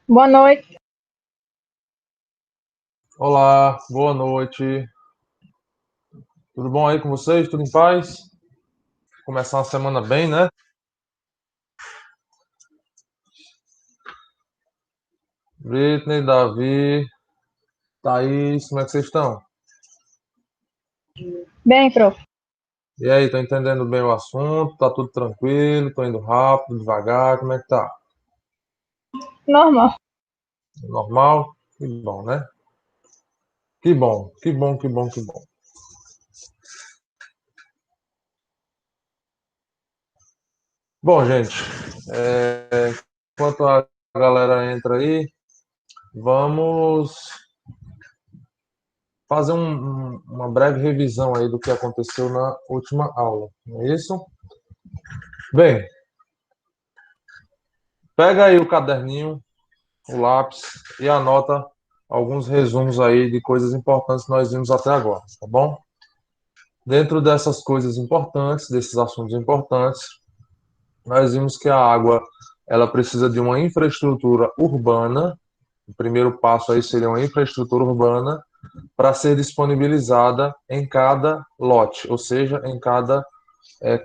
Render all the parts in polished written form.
Boa noite. Olá, boa noite. Tudo bom aí com vocês? Tudo em paz? Começar uma semana bem, né? Britney, Davi, Thaís, como é que vocês estão? Bem, prof. E aí, estão entendendo bem o assunto? Tá tudo tranquilo? Tô indo rápido, devagar? Como é que tá? Normal. Normal? Que bom, né? Que bom, que bom, que bom, que bom. Bom, gente, enquanto a galera entra aí, vamos fazer uma breve revisão aí do que aconteceu na última aula, não é isso? Bem, pega aí o caderninho, o lápis e anota alguns resumos aí de coisas importantes que nós vimos até agora, tá bom? Dentro dessas coisas importantes, desses assuntos importantes, nós vimos que a água ela precisa de uma infraestrutura urbana. O primeiro passo aí seria uma infraestrutura urbana para ser disponibilizada em cada lote, ou seja, em cada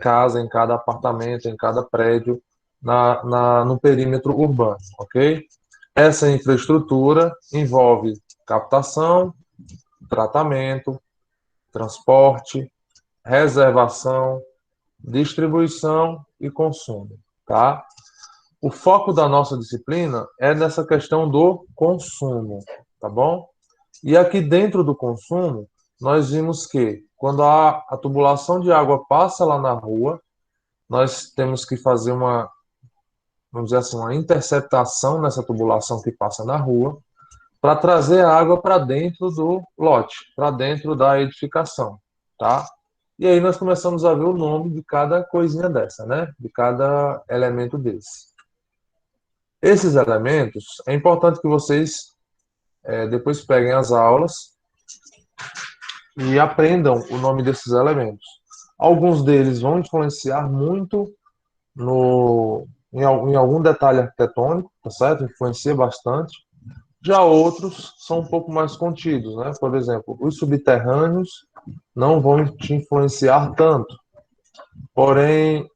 casa, em cada apartamento, em cada prédio, no perímetro urbano, ok? Essa infraestrutura envolve captação, tratamento, transporte, reservação, distribuição e consumo, tá? O foco da nossa disciplina é nessa questão do consumo, tá bom? E aqui dentro do consumo, nós vimos que quando a tubulação de água passa lá na rua, nós temos que fazer vamos dizer assim, uma interceptação nessa tubulação que passa na rua, para trazer a água para dentro do lote, para dentro da edificação, tá? E aí nós começamos a ver o nome de cada coisinha dessa, né? De cada elemento desse. Esses elementos, é importante que vocês depois peguem as aulas e aprendam o nome desses elementos. Alguns deles vão influenciar muito em algum detalhe arquitetônico, tá certo? Influencia bastante. Já outros são um pouco mais contidos, né? Por exemplo, os subterrâneos não vão te influenciar tanto. Porém,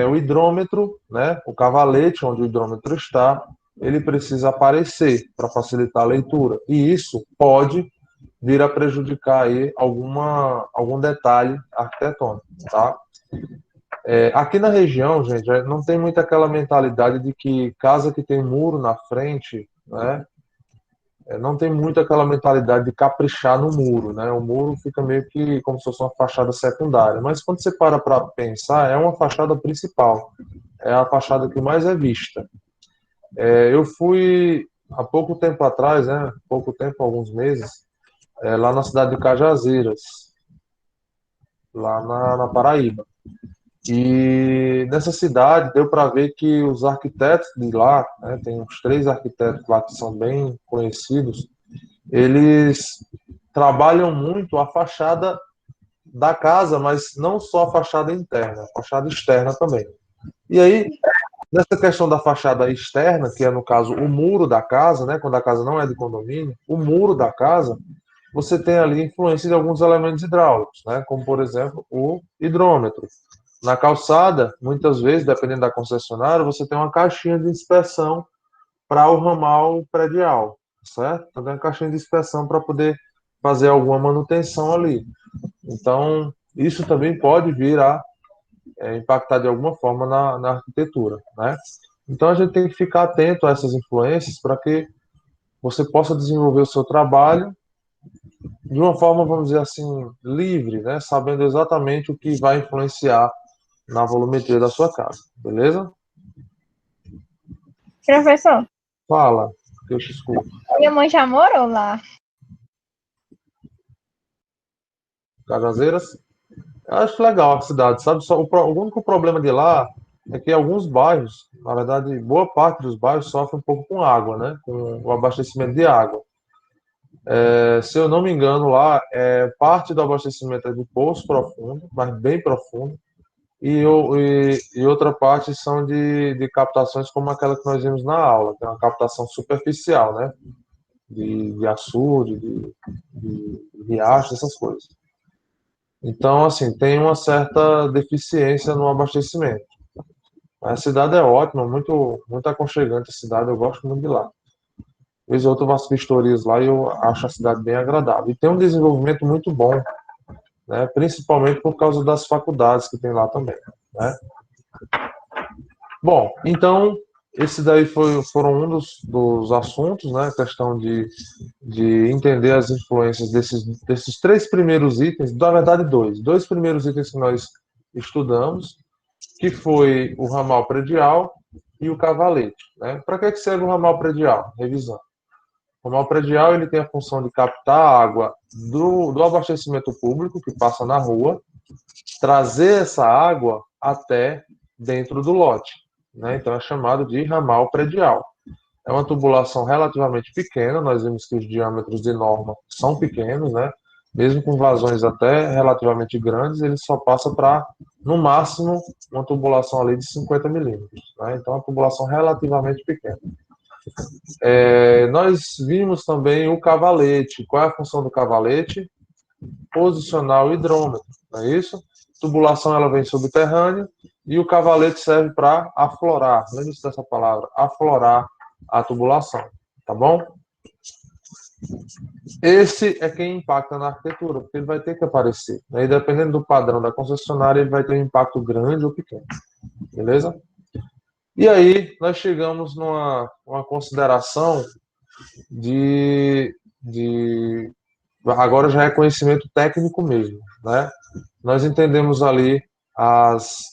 o hidrômetro, né? O cavalete onde o hidrômetro está, ele precisa aparecer para facilitar a leitura. E isso pode vir a prejudicar aí algum detalhe arquitetônico, tá? Aqui na região, gente, não tem muito aquela mentalidade de que casa que tem muro na frente, né? Não tem muito aquela mentalidade de caprichar no muro, né? O muro fica meio que como se fosse uma fachada secundária, mas quando você para pensar, é uma fachada principal, é a fachada que mais é vista. Eu fui há pouco tempo atrás, né? Pouco tempo, alguns meses, lá na cidade de Cajazeiras, lá na Paraíba. E nessa cidade deu para ver que os arquitetos de lá, né, tem uns três arquitetos lá que são bem conhecidos, eles trabalham muito a fachada da casa, mas não só a fachada interna, a fachada externa também. E aí, nessa questão da fachada externa, que é no caso o muro da casa, né, quando a casa não é de condomínio, o muro da casa, você tem ali influência de alguns elementos hidráulicos, né, como por exemplo o hidrômetro. Na calçada, muitas vezes, dependendo da concessionária, você tem uma caixinha de inspeção para o ramal predial, certo? Então, tem uma caixinha de inspeção para poder fazer alguma manutenção ali. Então, isso também pode vir a impactar de alguma forma na arquitetura, né? Então, a gente tem que ficar atento a essas influências para que você possa desenvolver o seu trabalho de uma forma, vamos dizer assim, livre, né? Sabendo exatamente o que vai influenciar na volumetria da sua casa, beleza? Professor, Fala, que eu te escuto. minha mãe já morou lá. Cajazeiras? Eu acho legal a cidade, sabe? O único problema de lá é que alguns bairros, na verdade, boa parte dos bairros sofre um pouco com água, né? Com o abastecimento de água. Se eu não me engano, lá, parte do abastecimento é de poço profundo, mas bem profundo. e outra parte são de captações como aquela que nós vimos na aula, que é uma captação superficial, né? De açude, de riacho, essas coisas. Então, assim, tem uma certa deficiência no abastecimento. A cidade é ótima, muito aconchegante a cidade, eu gosto muito de lá. Vez ou outra eu faço vistorias lá e eu acho a cidade bem agradável. E tem um desenvolvimento muito bom, né? Principalmente por causa das faculdades que tem lá também, né? Bom, então, esse daí foram um dos assuntos, né? A questão de entender as influências desses três primeiros itens, na verdade dois primeiros itens que nós estudamos, que foi o ramal predial e o cavalete, né? Para que serve o ramal predial? Revisão. O ramal predial ele tem a função de captar a água do abastecimento público que passa na rua, trazer essa água até dentro do lote, né? Então é chamado de ramal predial. É uma tubulação relativamente pequena, nós vimos que os diâmetros de norma são pequenos, né? Mesmo com vazões até relativamente grandes, ele só passa para, no máximo, uma tubulação ali de 50 milímetros, né? Então é uma tubulação relativamente pequena. Nós vimos também o cavalete. Qual é a função do cavalete? Posicionar o hidrômetro, não é isso? Tubulação ela vem subterrânea e o cavalete serve para aflorar. Lembre-se dessa palavra, aflorar a tubulação, tá bom? Esse é quem impacta na arquitetura, porque ele vai ter que aparecer, né? E dependendo do padrão da concessionária, ele vai ter um impacto grande ou pequeno, beleza? E aí nós chegamos numa consideração de agora já é conhecimento técnico mesmo, né? Nós entendemos ali as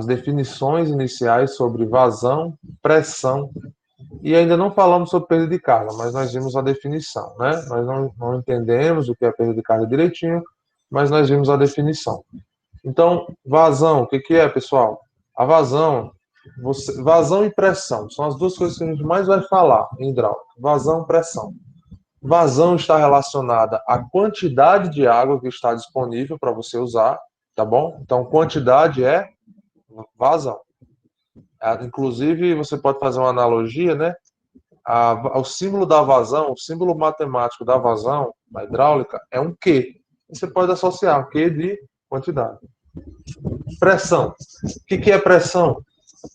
definições iniciais sobre vazão, pressão, e ainda não falamos sobre perda de carga, mas nós vimos a definição, né? Nós não entendemos o que é perda de carga direitinho, mas nós vimos a definição. Então, vazão, o que é, pessoal? A vazão, vazão e pressão são as duas coisas que a gente mais vai falar em hidráulica. Vazão e pressão. Vazão está relacionada à quantidade de água que está disponível para você usar, tá bom? Então, quantidade é vazão. Inclusive, você pode fazer uma analogia, né? O símbolo da vazão, o símbolo matemático da vazão, na hidráulica, é um Q. Você pode associar um Q de quantidade. Pressão. O que é pressão?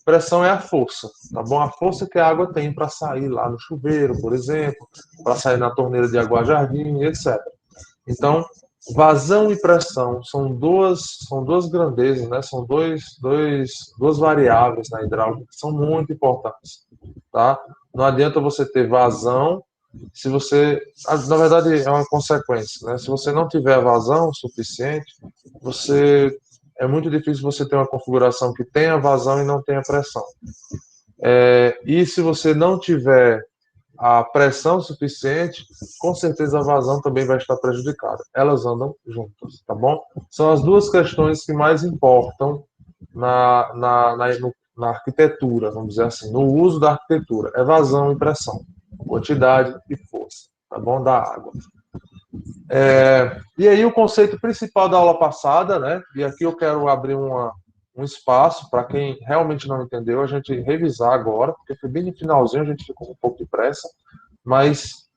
Pressão é a força, tá bom? A força que a água tem para sair lá no chuveiro, por exemplo, para sair na torneira de água-jardim, etc. Então, vazão e pressão são duas grandezas, né? São duas variáveis na hidráulica que são muito importantes, tá? Não adianta você ter vazão se você, na verdade, é uma consequência, né? Se você não tiver vazão suficiente, é muito difícil você ter uma configuração que tenha vazão e não tenha pressão. E se você não tiver a pressão suficiente, com certeza a vazão também vai estar prejudicada. Elas andam juntas, tá bom? São as duas questões que mais importam na arquitetura, vamos dizer assim, no uso da arquitetura. É vazão e pressão, quantidade e força, tá bom? Da água. E aí o conceito principal da aula passada, né? E aqui eu quero abrir um espaço para quem realmente não entendeu, a gente revisar agora, porque foi bem no finalzinho, a gente ficou um pouco de pressa, mas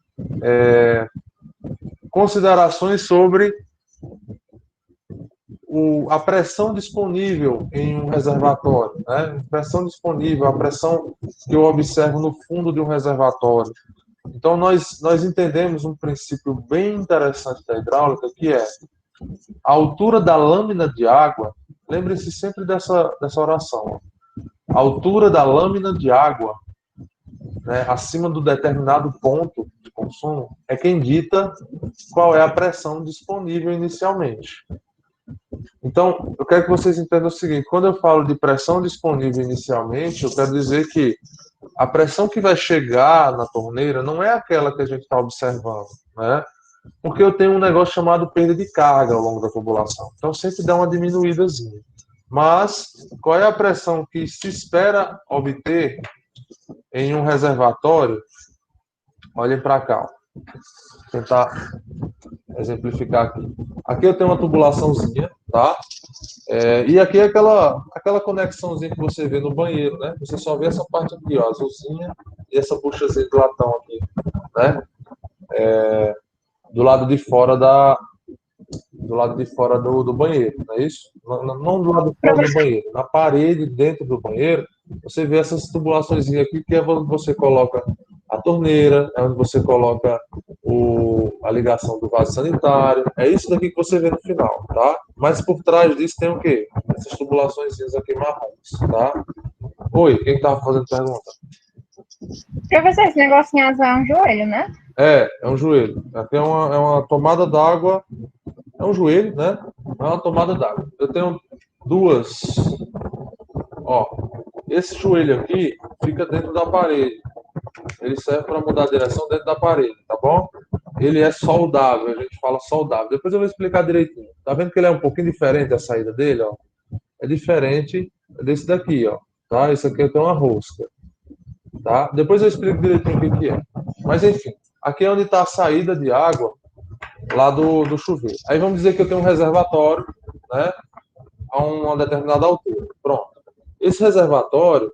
considerações sobre a pressão disponível em um reservatório, né? Pressão disponível, a pressão que eu observo no fundo de um reservatório. Então, nós entendemos um princípio bem interessante da hidráulica, que é a altura da lâmina de água. Lembre-se sempre dessa oração. A altura da lâmina de água, né, acima do determinado ponto de consumo, é quem dita qual é a pressão disponível inicialmente. Então, eu quero que vocês entendam o seguinte: quando eu falo de pressão disponível inicialmente, eu quero dizer que a pressão que vai chegar na torneira não é aquela que a gente está observando, né? Porque eu tenho um negócio chamado perda de carga ao longo da tubulação. Então, sempre dá uma diminuídazinha. Mas, qual é a pressão que se espera obter em um reservatório? Olhem para cá. Vou tentar exemplificar aqui. Aqui eu tenho uma tubulaçãozinha, tá? E aqui é aquela conexãozinha que você vê no banheiro, né? Você só vê essa parte aqui, ó, azulzinha, e essa buchazinha de latão aqui, né? Do lado de fora do banheiro, não é isso? Não do lado de fora do Professor, banheiro, na parede dentro do banheiro, você vê essas tubulações aqui que é onde você coloca a torneira, é onde você coloca a ligação do vaso sanitário, é isso daqui que você vê no final, tá? Mas por trás disso tem o quê? Essas tubulações aqui marrons, tá? Oi, quem estava fazendo pergunta? professor, esse negocinho azul é um joelho, né? É um joelho. Aqui é uma tomada d'água. É um joelho, né? É uma tomada d'água. Eu tenho duas. Ó, esse joelho aqui fica dentro da parede. Ele serve para mudar a direção dentro da parede, tá bom? Ele é soldável, a gente fala soldável. Depois eu vou explicar direitinho. Tá vendo que ele é um pouquinho diferente a saída dele, ó? É diferente desse daqui, ó. Tá? Esse aqui tem uma rosca, tá? Depois eu explico direitinho o que que é. Mas enfim, aqui é onde está a saída de água lá do chuveiro. Aí vamos dizer que eu tenho um reservatório, né? A uma determinada altura. Pronto. Esse reservatório,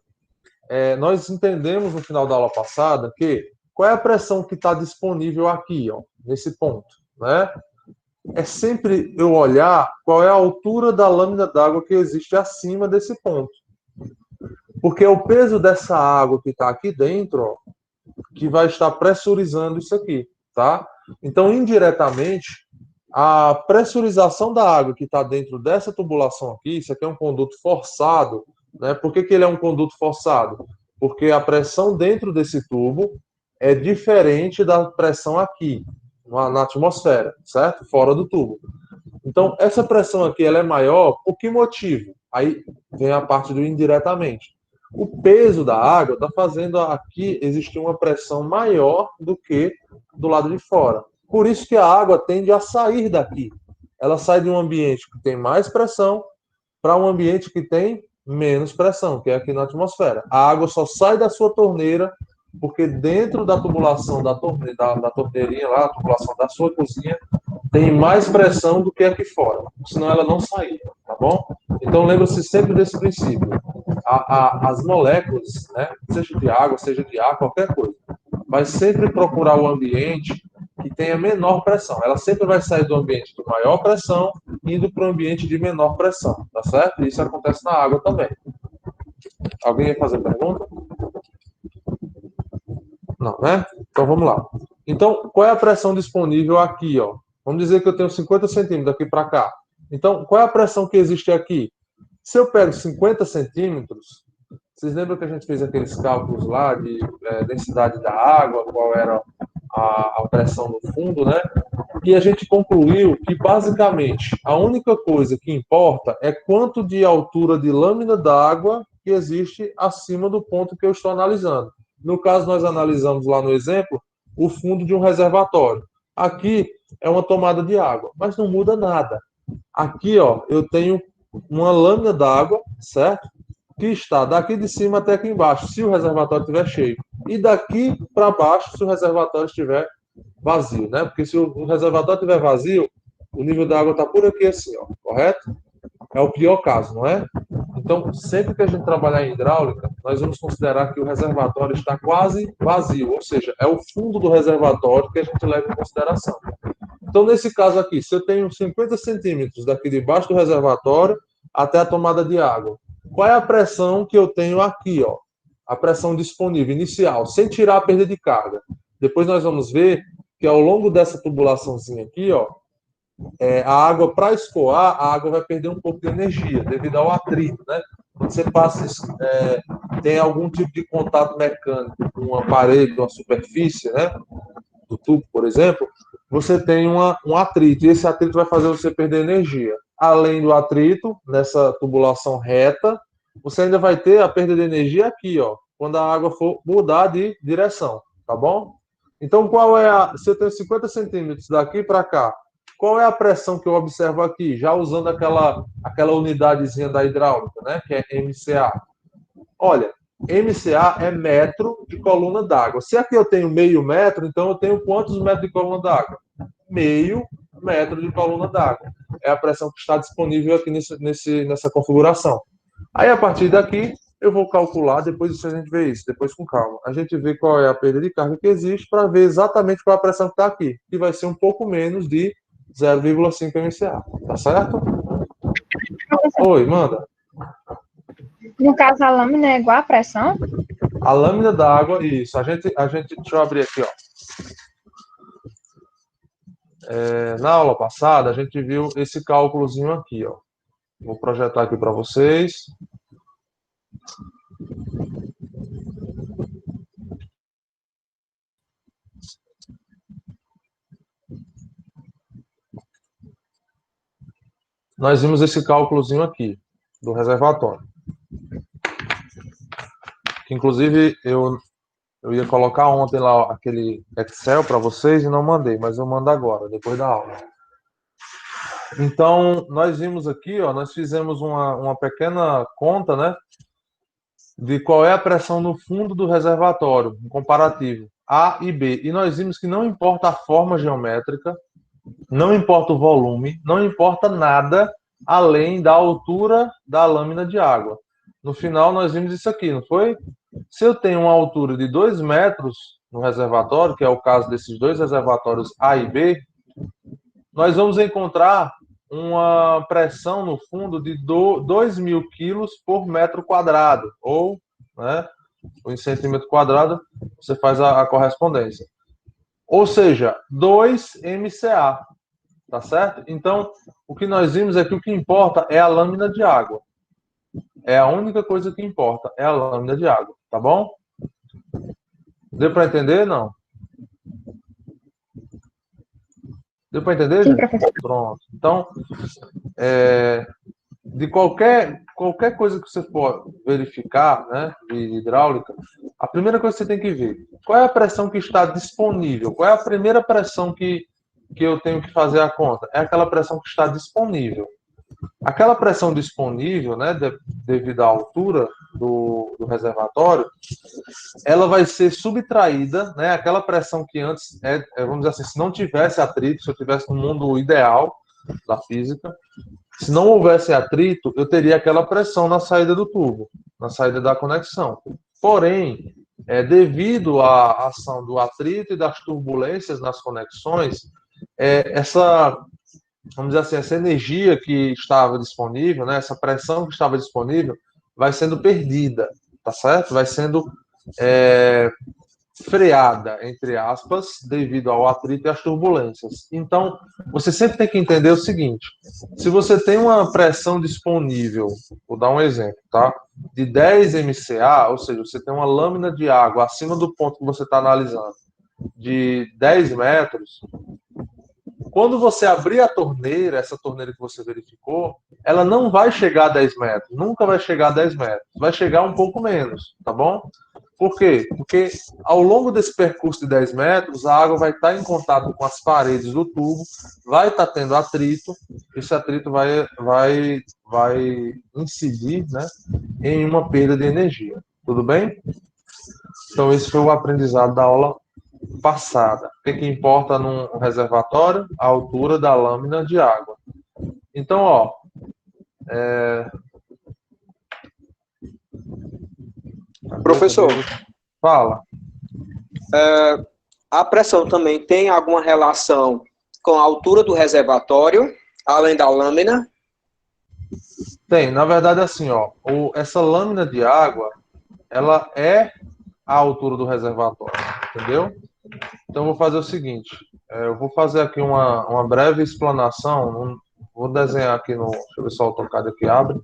nós entendemos no final da aula passada que qual é a pressão que está disponível aqui, ó, nesse ponto, né? É sempre eu olhar qual é a altura da lâmina d'água que existe acima desse ponto. Porque é o peso dessa água que está aqui dentro, ó, que vai estar pressurizando isso aqui, tá? Então, indiretamente, a pressurização da água que está dentro dessa tubulação aqui, isso aqui é um conduto forçado, né? Por que ele é um conduto forçado? Porque a pressão dentro desse tubo é diferente da pressão aqui, na atmosfera, certo? Fora do tubo. Então, essa pressão aqui ela é maior, por que motivo? Aí vem a parte do indiretamente. O peso da água está fazendo aqui existir uma pressão maior do que do lado de fora. Por isso que a água tende a sair daqui. Ela sai de um ambiente que tem mais pressão para um ambiente que tem menos pressão, que é aqui na atmosfera. A água só sai da sua torneira porque dentro da tubulação da torneirinha lá, a tubulação da sua cozinha, tem mais pressão do que aqui fora, senão ela não saía, tá bom? Então lembre-se sempre desse princípio. As moléculas, né, seja de água, seja de ar, qualquer coisa, vai sempre procurar o ambiente que tenha menor pressão. Ela sempre vai sair do ambiente de maior pressão indo para o ambiente de menor pressão, tá certo? Isso acontece na água também. Alguém ia fazer pergunta? Não, né? Então vamos lá. Então, qual é a pressão disponível aqui, ó? Vamos dizer que eu tenho 50 centímetros daqui para cá. Então, qual é a pressão que existe aqui? Se eu pego 50 centímetros, vocês lembram que a gente fez aqueles cálculos lá de densidade da água, qual era a pressão no fundo, né? E a gente concluiu que, basicamente, a única coisa que importa é quanto de altura de lâmina d'água que existe acima do ponto que eu estou analisando. No caso, nós analisamos lá no exemplo o fundo de um reservatório. Aqui é uma tomada de água, mas não muda nada. Aqui, ó, eu tenho uma lâmina d'água, certo? Que está daqui de cima até aqui embaixo, se o reservatório estiver cheio. E daqui para baixo, se o reservatório estiver vazio, né? Porque se o reservatório estiver vazio, o nível da água está por aqui assim, ó, correto? É o pior caso, não é? Então, sempre que a gente trabalhar em hidráulica, nós vamos considerar que o reservatório está quase vazio, ou seja, é o fundo do reservatório que a gente leva em consideração. Então, nesse caso aqui, se eu tenho 50 centímetros daqui debaixo do reservatório até a tomada de água, qual é a pressão que eu tenho aqui, ó? A pressão disponível inicial, sem tirar a perda de carga. Depois nós vamos ver que ao longo dessa tubulaçãozinha aqui, ó, a água, para escoar, a água vai perder um pouco de energia devido ao atrito, né? Quando você passa, tem algum tipo de contato mecânico com uma parede, uma superfície, né? Do tubo, por exemplo, você tem um atrito, e esse atrito vai fazer você perder energia. Além do atrito, nessa tubulação reta, você ainda vai ter a perda de energia aqui, ó, quando a água for mudar de direção, tá bom? Então, se eu tenho 50 centímetros daqui para cá, qual é a pressão que eu observo aqui, já usando aquela unidadezinha da hidráulica, né, que é MCA? Olha, MCA é metro de coluna d'água. Se aqui eu tenho meio metro, então eu tenho quantos metros de coluna d'água? Meio metro de coluna d'água. é a pressão que está disponível aqui nessa configuração. Aí, a partir daqui, eu vou calcular, depois disso a gente vê isso, depois com calma. A gente vê qual é a perda de carga que existe para ver exatamente qual é a pressão que está aqui, que vai ser um pouco menos de 0,5 MCA, tá certo? Oi, manda. No caso, a lâmina é igual à pressão? A lâmina d'água, isso. Deixa eu abrir aqui, ó. Na aula passada, a gente viu esse cálculozinho aqui, ó. Vou projetar aqui para vocês. Nós vimos esse cálculozinho aqui, do reservatório. Que, inclusive, eu ia colocar ontem lá aquele Excel para vocês e não mandei, mas eu mando agora, depois da aula. Então, nós vimos aqui, ó, nós fizemos uma pequena conta, né, de qual é a pressão no fundo do reservatório, um comparativo A e B. E nós vimos que não importa a forma geométrica, não importa o volume, não importa nada além da altura da lâmina de água. No final, nós vimos isso aqui, não foi? Se eu tenho uma altura de 2 metros no reservatório, que é o caso desses dois reservatórios A e B, nós vamos encontrar uma pressão no fundo de 2.000 quilos por metro quadrado, ou, né, em centímetro quadrado, você faz a correspondência. Ou seja, 2 MCA, tá certo? Então, o que nós vimos é que o que importa é a lâmina de água. É a única coisa que importa, é a lâmina de água, tá bom? Deu para entender, não? Deu para entender, Sim, gente? professor. Pronto. Então, de qualquer coisa que você for verificar, né, de hidráulica, a primeira coisa que você tem que ver, qual é a pressão que está disponível? Qual é a primeira pressão que eu tenho que fazer a conta? É aquela pressão que está disponível. Aquela pressão disponível, né, devido à altura do reservatório, ela vai ser subtraída, né, aquela pressão que antes, vamos dizer assim, se não tivesse atrito, se eu tivesse no mundo ideal da física, se não houvesse atrito, eu teria aquela pressão na saída do tubo, na saída da conexão. Porém, devido à ação do atrito e das turbulências nas conexões, vamos dizer assim, essa energia que estava disponível, né, essa pressão que estava disponível, vai sendo perdida, tá certo? Vai sendo freada, entre aspas, devido ao atrito e às turbulências. Então, você sempre tem que entender o seguinte: se você tem uma pressão disponível, vou dar um exemplo, tá? De 10 MCA, ou seja, você tem uma lâmina de água acima do ponto que você está analisando, de 10 metros, quando você abrir a torneira, essa torneira que você verificou, ela não vai chegar a 10 metros, nunca vai chegar a 10 metros, vai chegar um pouco menos, tá bom? Por quê? Porque ao longo desse percurso de 10 metros, a água vai estar em contato com as paredes do tubo, vai estar tendo atrito, esse atrito vai incidir, né, em uma perda de energia. Tudo bem? Então, esse foi o aprendizado da aula passada. O que importa num reservatório? A altura da lâmina de água. Então, ó, Professor, fala. A pressão também tem alguma relação com a altura do reservatório, além da lâmina? Tem, na verdade, assim, ó, essa lâmina de água, ela é a altura do reservatório, entendeu? Então, eu vou fazer o seguinte, eu vou fazer aqui uma breve explanação, vou desenhar aqui deixa eu ver se o AutoCAD aqui abre,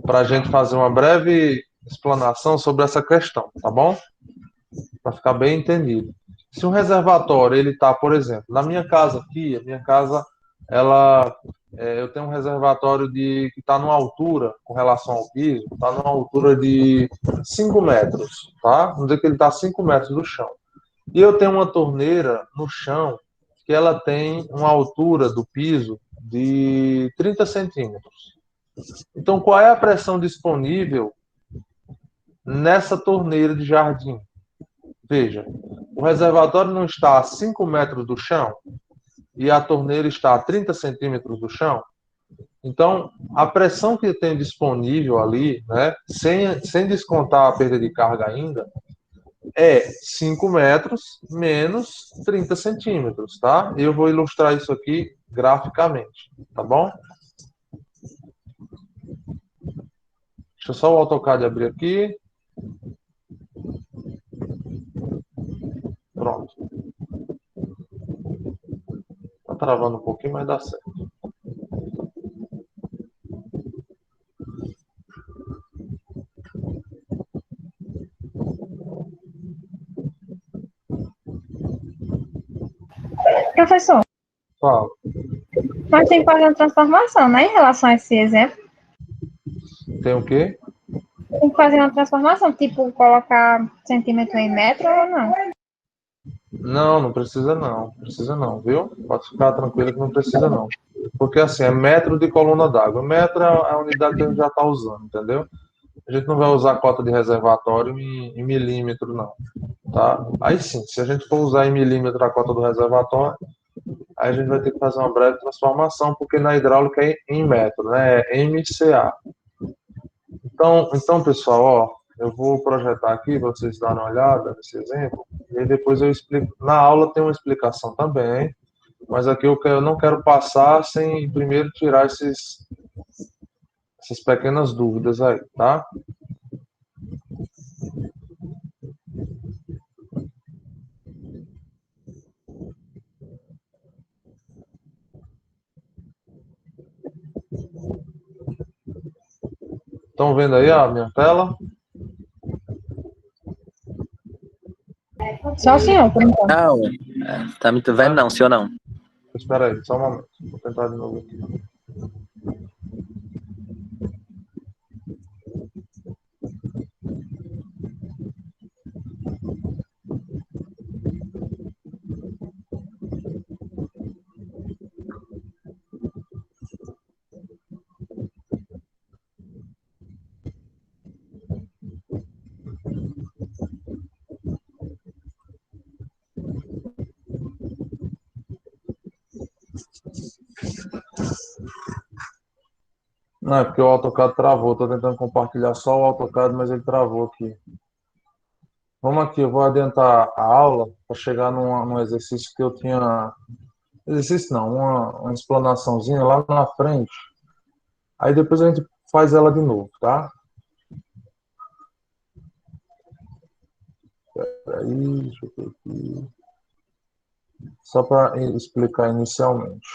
para a gente fazer uma breve explanação sobre essa questão, tá bom? Para ficar bem entendido. Se um reservatório, ele está, por exemplo, na minha casa aqui, a minha casa, eu tenho um reservatório que está numa altura, com relação ao piso, está numa altura de 5 metros, tá? Vamos dizer que ele está a 5 metros do chão. E eu tenho uma torneira no chão que ela tem uma altura do piso de 30 centímetros. Então, qual é a pressão disponível nessa torneira de jardim? Veja, o reservatório não está a 5 metros do chão? e a torneira está a 30 centímetros do chão, então a pressão que tem disponível ali, né, sem descontar a perda de carga ainda, é 5 metros menos 30 centímetros, tá? Eu vou ilustrar isso aqui graficamente, tá bom? Deixa só o AutoCAD abrir aqui. Pronto. Tá travando um pouquinho, mas dá certo. Professor, Fala. mas tem que fazer uma transformação, né, em relação a esse exemplo. Tem o quê? Tem que fazer uma transformação, tipo, colocar centímetro em metro ou não? Não, não precisa não. Precisa não, viu? Pode ficar tranquilo que não precisa não. Porque assim, é metro de coluna d'água. Metro é a unidade que a gente já está usando, entendeu? A gente não vai usar cota de reservatório em milímetro, não. Tá? Aí sim, se a gente for usar em milímetro a cota do reservatório, aí a gente vai ter que fazer uma breve transformação, porque na hidráulica é em metro, né? É MCA. Então, pessoal, ó, eu vou projetar aqui para vocês darem uma olhada nesse exemplo, e aí depois eu explico. Na aula tem uma explicação também, mas aqui eu não quero passar sem primeiro tirar essas pequenas dúvidas aí, tá? Estão vendo aí a minha tela? Só o senhor, por enquanto. Não, tá me vendo não, senhor não. Espera aí, só um momento. Vou tentar de novo aqui. Não, é porque o AutoCAD travou. Estou tentando compartilhar só o AutoCAD, mas ele travou aqui. Vamos aqui, eu vou adiantar a aula para chegar num exercício que eu tinha. Exercício não, uma explanaçãozinha lá na frente. Aí depois a gente faz ela de novo, tá? Peraí, deixa eu ver aqui. Só para explicar inicialmente.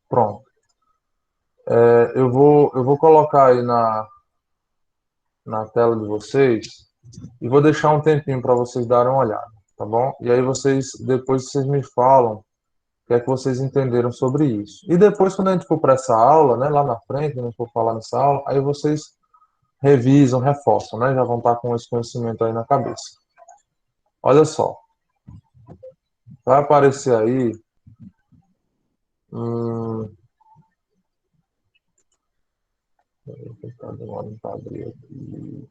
Pronto. Eu vou colocar aí na tela de vocês e vou deixar um tempinho para vocês darem uma olhada, tá bom? E aí depois vocês me falam o que é que vocês entenderam sobre isso. E depois, quando a gente for para essa aula, né, lá na frente, quando a gente for falar nessa aula, aí vocês revisam, reforçam, né? Já vão estar com esse conhecimento aí na cabeça. Olha só, vai aparecer aí. Vou tentar demorar para abrir aqui.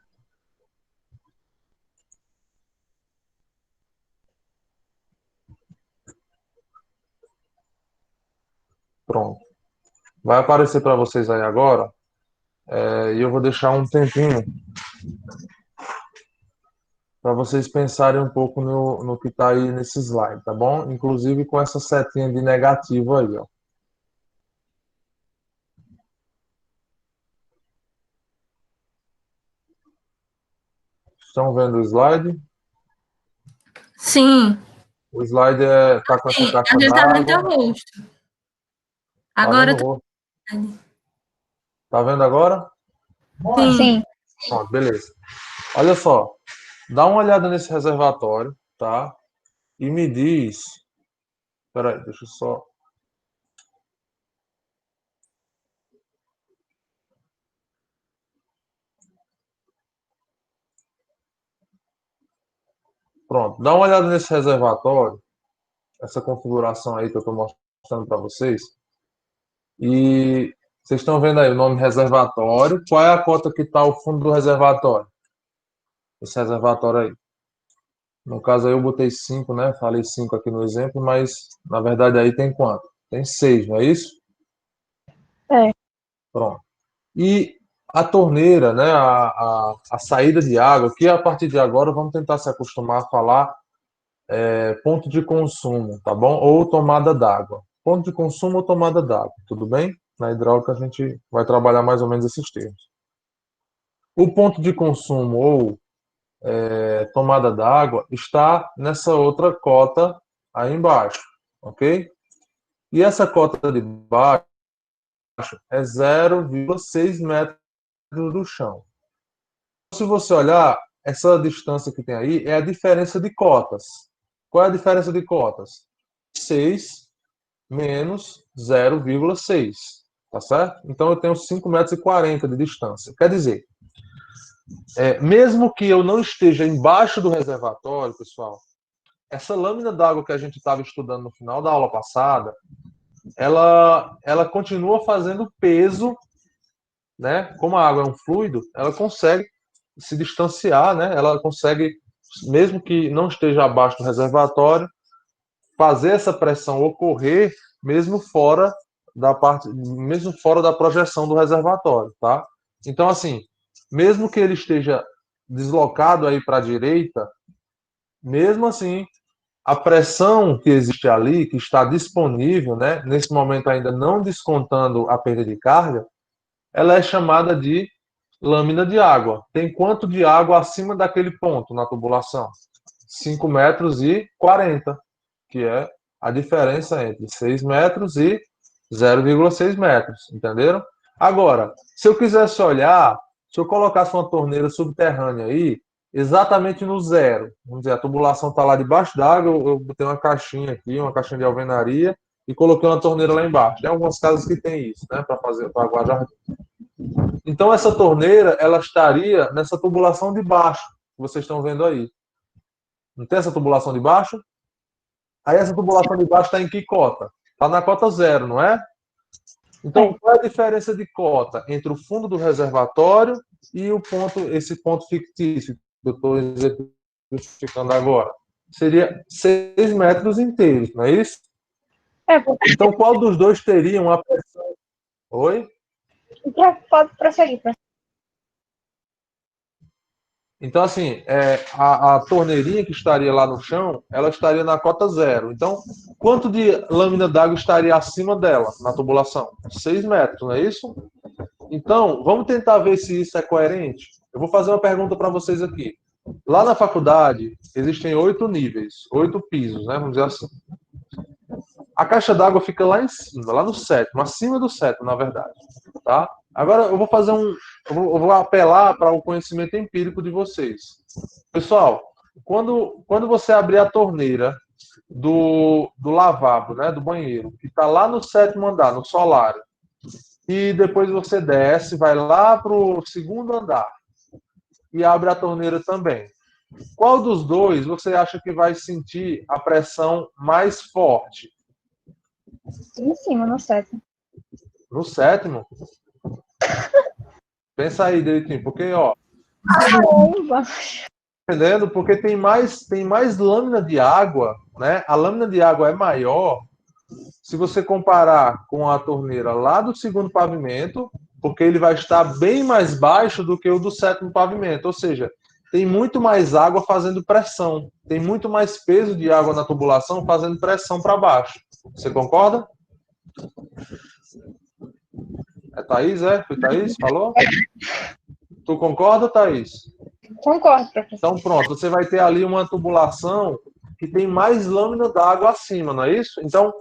Pronto. Vai aparecer para vocês aí agora. E eu vou deixar um tempinho para vocês pensarem um pouco no que está aí nesse slide, tá bom? Inclusive com essa setinha de negativo aí, ó. Estão vendo o slide? Sim. O slide tá com essa Sim, caixa a gente tá vendo teu d'água. rosto. Tá Agora vendo o tá. rosto? Tá vendo agora? Sim. Sim. Pronto, beleza. Olha só, dá uma olhada nesse reservatório, tá? E me diz. Peraí, deixa eu só. Pronto, dá uma olhada nesse reservatório, essa configuração aí que eu estou mostrando para vocês. E vocês estão vendo aí o nome reservatório. Qual é a cota que está ao fundo do reservatório? Esse reservatório aí. No caso aí eu botei 5, né? Falei 5 aqui no exemplo, mas na verdade aí tem quanto? Tem 6, não é isso? É. Pronto. E a torneira, né? A saída de água, que a partir de agora vamos tentar se acostumar a falar ponto de consumo, tá bom? Ou tomada d'água. Ponto de consumo ou tomada d'água, tudo bem? Na hidráulica a gente vai trabalhar mais ou menos esses termos. O ponto de consumo ou tomada d'água está nessa outra cota aí embaixo, ok? E essa cota de baixo é 0,6 metros do chão. Se você olhar, essa distância que tem aí é a diferença de cotas. Qual é a diferença de cotas? 6 menos 0,6, tá certo? Então eu tenho 5,40 metros de distância. Quer dizer, mesmo que eu não esteja embaixo do reservatório, pessoal, essa lâmina d'água que a gente estava estudando no final da aula passada, ela continua fazendo peso, né? Como a água é um fluido, ela consegue se distanciar, né? Ela consegue, mesmo que não esteja abaixo do reservatório, fazer essa pressão ocorrer mesmo fora da projeção do reservatório, tá? Então, assim, mesmo que ele esteja deslocado aí para a direita, mesmo assim, a pressão que existe ali, que está disponível, né, nesse momento ainda não descontando a perda de carga, ela é chamada de lâmina de água. Tem quanto de água acima daquele ponto na tubulação? 5,40 metros, que é a diferença entre 6 metros e 0,6 metros, entenderam? Agora, se eu quisesse olhar, se eu colocasse uma torneira subterrânea aí, exatamente no zero, vamos dizer, a tubulação está lá debaixo d'água, eu botei uma caixinha aqui, uma caixinha de alvenaria, e coloquei uma torneira lá embaixo. Tem algumas casas que tem isso, né, para guardar. Então, essa torneira, ela estaria nessa tubulação de baixo, que vocês estão vendo aí. Não tem essa tubulação de baixo? Aí essa tubulação de baixo está em que cota? Está na cota 0, não é? Então, qual é a diferença de cota entre o fundo do reservatório e esse ponto fictício que eu estou exemplificando agora? Seria 6 metros inteiros, não é isso? Então, qual dos dois teria uma pressão? Oi? Pode prosseguir. Então, assim, a torneirinha que estaria lá no chão, ela estaria na cota 0. Então, quanto de lâmina d'água estaria acima dela, na tubulação? 6 metros, não é isso? Então, vamos tentar ver se isso é coerente. Eu vou fazer uma pergunta para vocês aqui. Lá na faculdade, existem 8 níveis, 8 pisos, né? Vamos dizer assim. A caixa d'água fica lá em cima, lá no 7º, acima do 7º, na verdade. Tá? Agora eu vou fazer eu vou apelar para o conhecimento empírico de vocês. Pessoal, quando você abrir a torneira do lavabo, né, do banheiro, que está lá no 7º andar, no solário, e depois você desce, vai lá para o 2º andar e abre a torneira também. Qual dos dois você acha que vai sentir a pressão mais forte? Em cima, no 7º. No 7º? Pensa aí direitinho, porque, ó. Caramba! Entendendo? Porque tem mais lâmina de água, né? A lâmina de água é maior se você comparar com a torneira lá do 2º pavimento, porque ele vai estar bem mais baixo do que o do 7º pavimento. Ou seja, tem muito mais água fazendo pressão. Tem muito mais peso de água na tubulação fazendo pressão para baixo. Você concorda? É Thaís, é? Foi Thaís? Falou? Tu concorda, Thaís? Concordo, professor. Então, pronto. Você vai ter ali uma tubulação que tem mais lâmina d'água acima, não é isso? Então,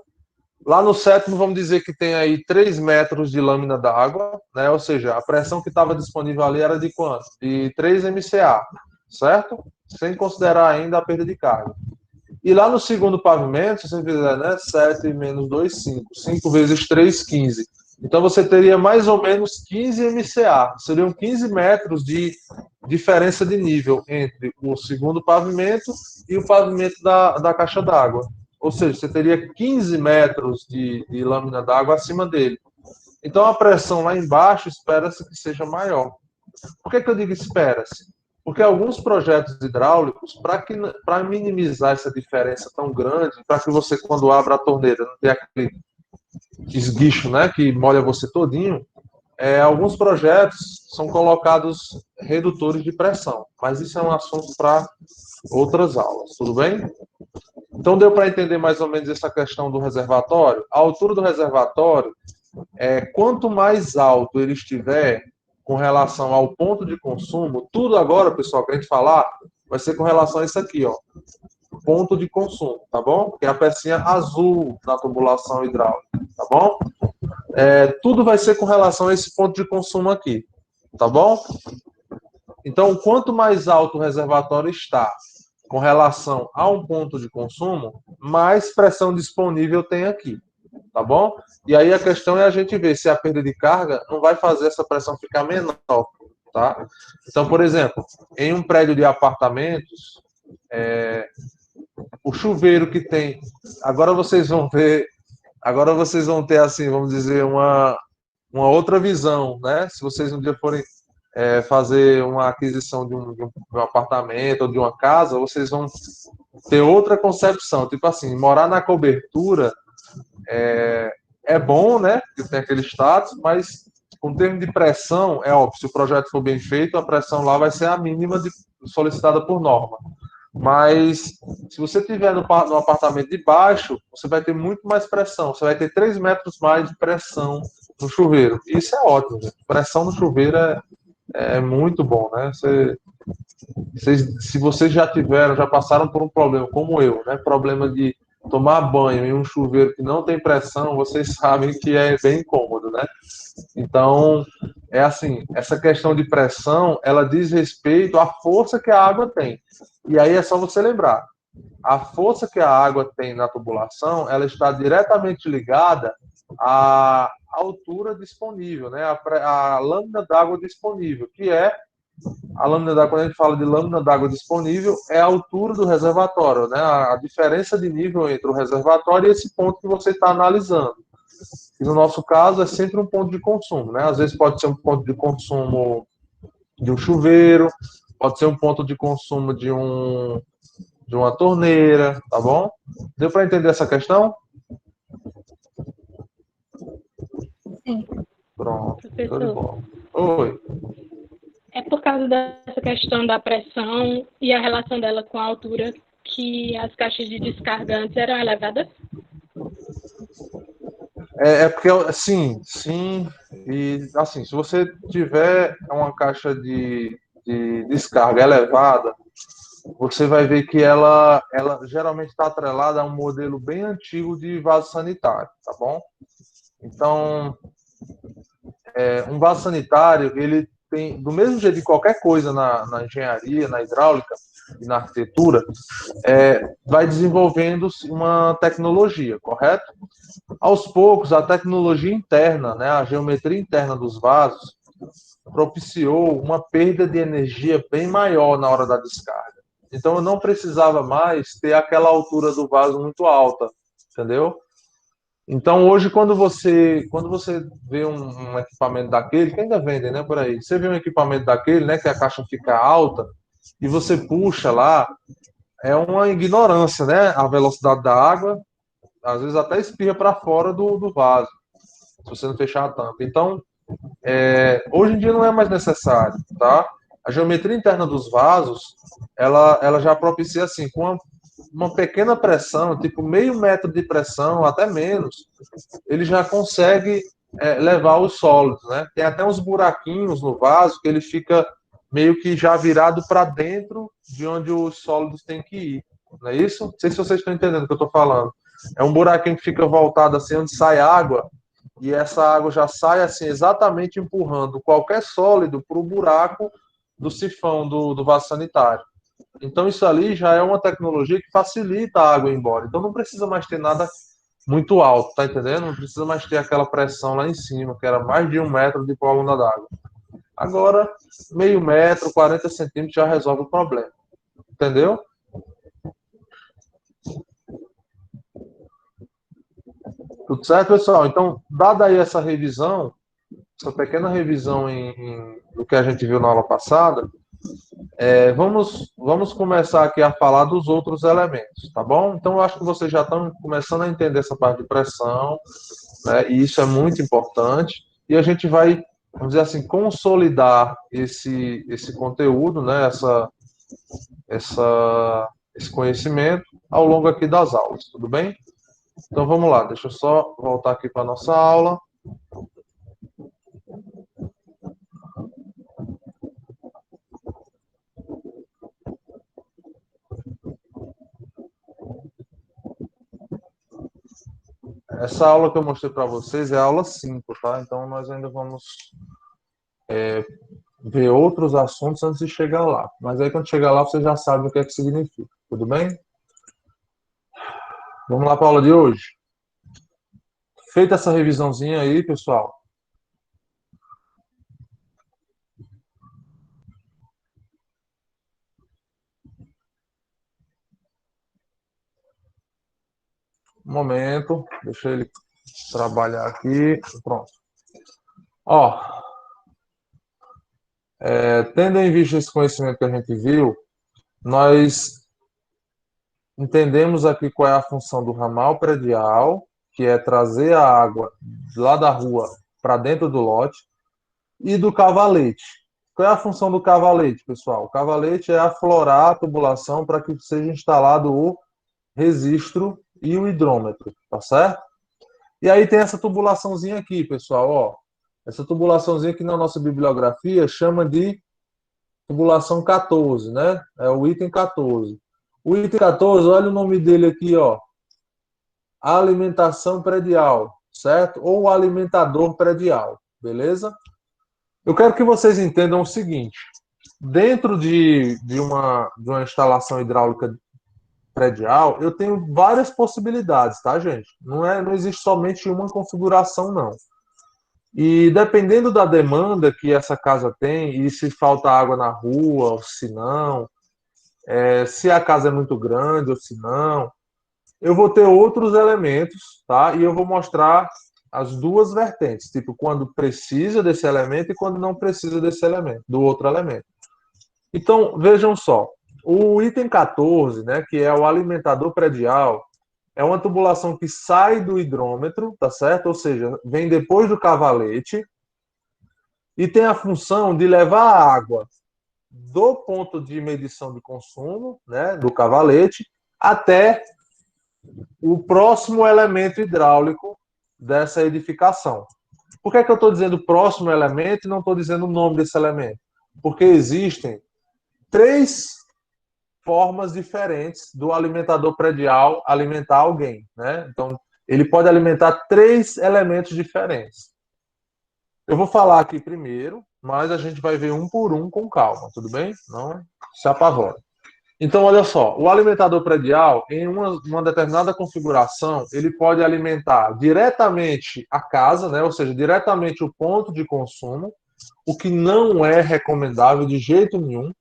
lá no 7º, vamos dizer que tem aí 3 metros de lâmina d'água, né? Ou seja, a pressão que estava disponível ali era de quanto? De 3 MCA, certo? Sem considerar ainda a perda de carga. E lá no 2º pavimento, se você fizer, né? 7 menos 2, 5. 5 vezes 3, 15. Então você teria mais ou menos 15 MCA. Seriam 15 metros de diferença de nível entre o segundo pavimento e o pavimento da caixa d'água. Ou seja, você teria 15 metros de lâmina d'água acima dele. Então, a pressão lá embaixo espera-se que seja maior. Por que eu digo espera-se? Porque alguns projetos hidráulicos, para minimizar essa diferença tão grande, para que você, quando abre a torneira, não tenha aquele esguicho, né, que molha você todinho, alguns projetos são colocados redutores de pressão. Mas isso é um assunto para outras aulas, tudo bem? Então, deu para entender mais ou menos essa questão do reservatório? A altura do reservatório, quanto mais alto ele estiver com relação ao ponto de consumo, tudo agora, pessoal, que a gente falar, vai ser com relação a isso aqui, ó, ponto de consumo, tá bom? Que é a pecinha azul da tubulação hidráulica, tá bom? Tudo vai ser com relação a esse ponto de consumo aqui, tá bom? Então, quanto mais alto o reservatório está com relação a um ponto de consumo, mais pressão disponível tem aqui, tá bom? E aí a questão é a gente ver se a perda de carga não vai fazer essa pressão ficar menor, tá? Então, por exemplo, em um prédio de apartamentos, o chuveiro que tem... Agora vocês vão ter, assim, vamos dizer, uma outra visão, né? Se vocês um dia forem fazer uma aquisição de um apartamento ou de uma casa, vocês vão ter outra concepção. Tipo assim, morar na cobertura é bom, né? Que tem aquele status, mas com termo de pressão, é óbvio, se o projeto for bem feito, a pressão lá vai ser a mínima solicitada por norma. Mas se você tiver no apartamento de baixo, você vai ter muito mais pressão. Você vai ter 3 metros mais de pressão no chuveiro. Isso é ótimo, gente. Pressão no chuveiro é muito bom, né? Se vocês já passaram por um problema como eu, né? Problema de tomar banho em um chuveiro que não tem pressão, vocês sabem que é bem incômodo, né? Então, é assim, essa questão de pressão, ela diz respeito à força que a água tem. E aí é só você lembrar, a força que a água tem na tubulação, ela está diretamente ligada à altura disponível, né? A lâmina d'água disponível, que é a lâmina d'água, quando a gente fala de lâmina d'água disponível, é a altura do reservatório, né? A diferença de nível entre o reservatório e esse ponto que você está analisando. E no nosso caso, é sempre um ponto de consumo, né? Às vezes pode ser um ponto de consumo de um chuveiro, pode ser um ponto de consumo de uma torneira, tá bom? Deu para entender essa questão? Sim. Pronto. Show de Professor, bola. Oi. é por causa dessa questão da pressão e a relação dela com a altura que as caixas de descarga antes eram elevadas? Porque, sim, e assim, se você tiver uma caixa de descarga elevada, você vai ver que ela geralmente está atrelada a um modelo bem antigo de vaso sanitário, tá bom? Então, um vaso sanitário, ele tem, do mesmo jeito de qualquer coisa na engenharia, na hidráulica e na arquitetura, vai desenvolvendo uma tecnologia, correto? Aos poucos, a tecnologia interna, né, a geometria interna dos vasos, propiciou uma perda de energia bem maior na hora da descarga. Então, eu não precisava mais ter aquela altura do vaso muito alta, entendeu? Então, hoje, quando você vê um equipamento daquele, que ainda vendem, né, por aí, você vê um equipamento daquele, né, que a caixa fica alta, e você puxa lá, é uma ignorância, né, a velocidade da água, às vezes até espirra para fora do vaso, se você não fechar a tampa. Então, hoje em dia não é mais necessário, tá? A geometria interna dos vasos, ela já propicia, assim, com uma pequena pressão, tipo meio metro de pressão, até menos, ele já consegue levar os sólidos, né? Tem até uns buraquinhos no vaso que ele fica meio que já virado para dentro de onde os sólidos têm que ir, não é isso? Não sei se vocês estão entendendo o que eu estou falando. É um buraquinho que fica voltado assim, onde sai água, e essa água já sai assim, exatamente empurrando qualquer sólido para o buraco do sifão do vaso sanitário. Então isso ali já é uma tecnologia que facilita a água ir embora. Então não precisa mais ter nada muito alto, tá entendendo? Não precisa mais ter aquela pressão lá em cima, que era mais de 1 metro de coluna d'água. Agora, meio metro, 40 centímetros já resolve o problema. Entendeu? Tudo certo, pessoal? Então, dada aí essa revisão, essa pequena revisão do que a gente viu na aula passada, vamos começar aqui a falar dos outros elementos, tá bom? Então, eu acho que vocês já estão começando a entender essa parte de pressão, né? E isso é muito importante. E a gente vai, vamos dizer assim, consolidar esse conteúdo, né? Esse conhecimento ao longo aqui das aulas, tudo bem? Então, vamos lá. Deixa eu só voltar aqui para a nossa aula. Essa aula que eu mostrei para vocês é a aula 5, tá? Então, nós ainda vamos ver outros assuntos antes de chegar lá. Mas aí, quando chegar lá, você já sabe o que é que significa. Tudo bem? Vamos lá para a aula de hoje? Feita essa revisãozinha aí, pessoal. Um momento, deixa ele trabalhar aqui. Pronto. Ó, tendo em vista esse conhecimento que a gente viu, nós entendemos aqui qual é a função do ramal predial, que é trazer a água lá da rua para dentro do lote, e do cavalete. Qual é a função do cavalete, pessoal? O cavalete é aflorar a tubulação para que seja instalado o registro e o hidrômetro, tá certo? E aí tem essa tubulaçãozinha aqui, pessoal, ó. Essa tubulaçãozinha aqui na nossa bibliografia chama de tubulação 14, né? É o item 14. O item 14, olha o nome dele aqui, ó. Alimentação predial, certo? Ou alimentador predial, beleza? Eu quero que vocês entendam o seguinte: dentro de uma instalação hidráulica predial, eu tenho várias possibilidades, tá, gente? Não existe somente uma configuração, não. E dependendo da demanda que essa casa tem, e se falta água na rua, ou se não, se a casa é muito grande ou se não, eu vou ter outros elementos, tá? E eu vou mostrar as duas vertentes, tipo, quando precisa desse elemento e quando não precisa desse elemento, do outro elemento. Então, vejam só, o item 14, né, que é o alimentador predial, é uma tubulação que sai do hidrômetro, tá certo? Ou seja, vem depois do cavalete e tem a função de levar a água do ponto de medição de consumo, né, do cavalete, até o próximo elemento hidráulico dessa edificação. Por que é que eu estou dizendo próximo elemento e não estou dizendo o nome desse elemento? Porque existem 3 formas diferentes do alimentador predial alimentar alguém, né? Então, ele pode alimentar 3 elementos diferentes. Eu vou falar aqui primeiro, mas a gente vai ver um por um com calma, tudo bem? Não se apavora. Então, olha só, o alimentador predial, em uma determinada configuração, ele pode alimentar diretamente a casa, né? Ou seja, diretamente o ponto de consumo, o que não é recomendável de jeito nenhum,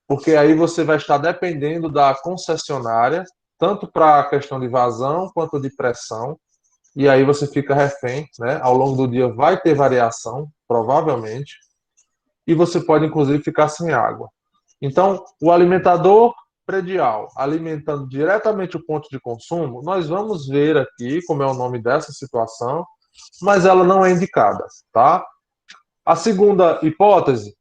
porque aí você vai estar dependendo da concessionária, tanto para a questão de vazão quanto de pressão, e aí você fica refém, né? Ao longo do dia vai ter variação, provavelmente, e você pode, inclusive, ficar sem água. Então, o alimentador predial, alimentando diretamente o ponto de consumo, nós vamos ver aqui como é o nome dessa situação, mas ela não é indicada, tá? A segunda hipótese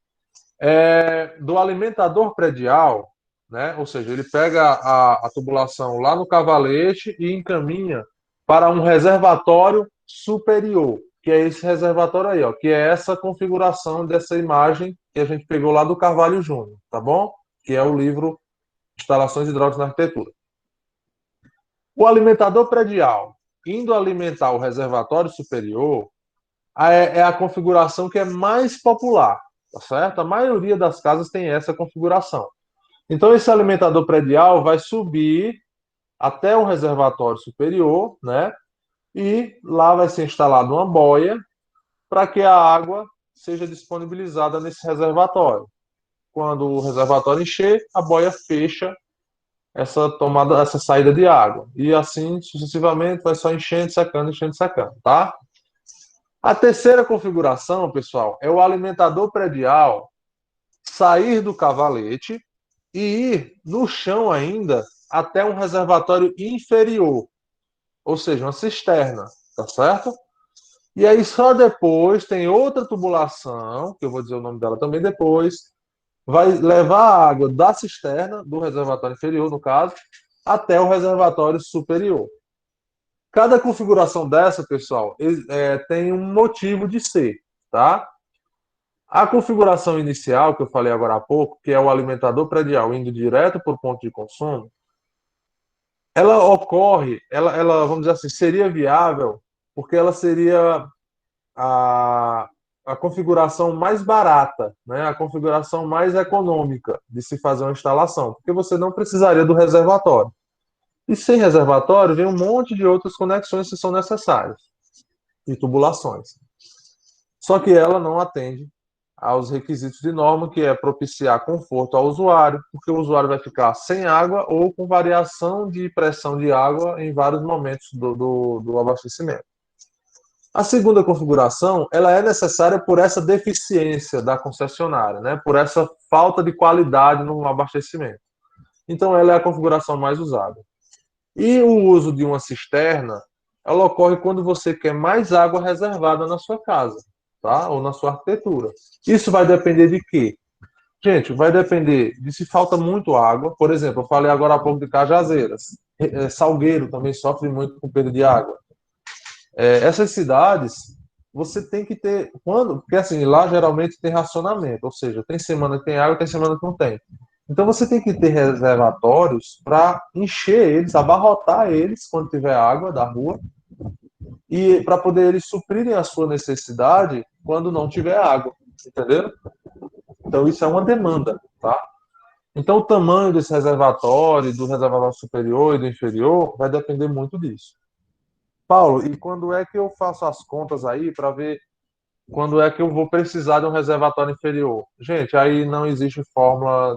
do alimentador predial, né? Ou seja, ele pega a tubulação lá no cavalete e encaminha para um reservatório superior, que é esse reservatório aí, ó, que é essa configuração dessa imagem que a gente pegou lá do Carvalho Júnior, tá bom? Que é o livro Instalações Hidráulicas na Arquitetura. O alimentador predial, indo alimentar o reservatório superior, é a configuração que é mais popular, tá certo? A maioria das casas tem essa configuração. Então, esse alimentador predial vai subir até o reservatório superior, né? E lá vai ser instalada uma boia para que a água seja disponibilizada nesse reservatório. Quando o reservatório encher, a boia fecha essa tomada, essa saída de água. E assim sucessivamente vai só enchendo, secando, tá? A terceira configuração, pessoal, é o alimentador predial sair do cavalete e ir no chão ainda até um reservatório inferior, ou seja, uma cisterna, tá certo? E aí só depois tem outra tubulação, que eu vou dizer o nome dela também depois, vai levar a água da cisterna, do reservatório inferior, no caso, até o reservatório superior. Cada configuração dessa, pessoal, tem um motivo de ser, tá? A configuração inicial, que eu falei agora há pouco, que é o alimentador predial indo direto para o ponto de consumo, ela ocorre, vamos dizer assim, seria viável, porque ela seria a, a configuração mais barata, né? A configuração mais econômica de se fazer uma instalação, porque você não precisaria do reservatório. E sem reservatório, vem um monte de outras conexões que são necessárias, e tubulações. Só que ela não atende aos requisitos de norma, que é propiciar conforto ao usuário, porque o usuário vai ficar sem água ou com variação de pressão de água em vários momentos do abastecimento. A segunda configuração, ela é necessária por essa deficiência da concessionária, né? Por essa falta de qualidade no abastecimento. Então, ela é a configuração mais usada. E o uso de uma cisterna, ela ocorre quando você quer mais água reservada na sua casa, tá? Ou na sua arquitetura. Isso vai depender de quê? Gente, vai depender de se falta muito água. Por exemplo, eu falei agora há pouco de Cajazeiras. Salgueiro também sofre muito com perda de água. Essas cidades, você tem que ter... Porque assim, lá geralmente tem racionamento. Ou seja, tem semana que tem água, tem semana que não tem. Então você tem que ter reservatórios para encher eles, abarrotar eles quando tiver água da rua e para poder eles suprirem a sua necessidade quando não tiver água, entendeu? Então isso é uma demanda, tá? Então o tamanho desse reservatório, do reservatório superior e do inferior, vai depender muito disso. Paulo, e quando é que eu faço as contas aí para ver quando é que eu vou precisar de um reservatório inferior? Gente, aí não existe fórmula,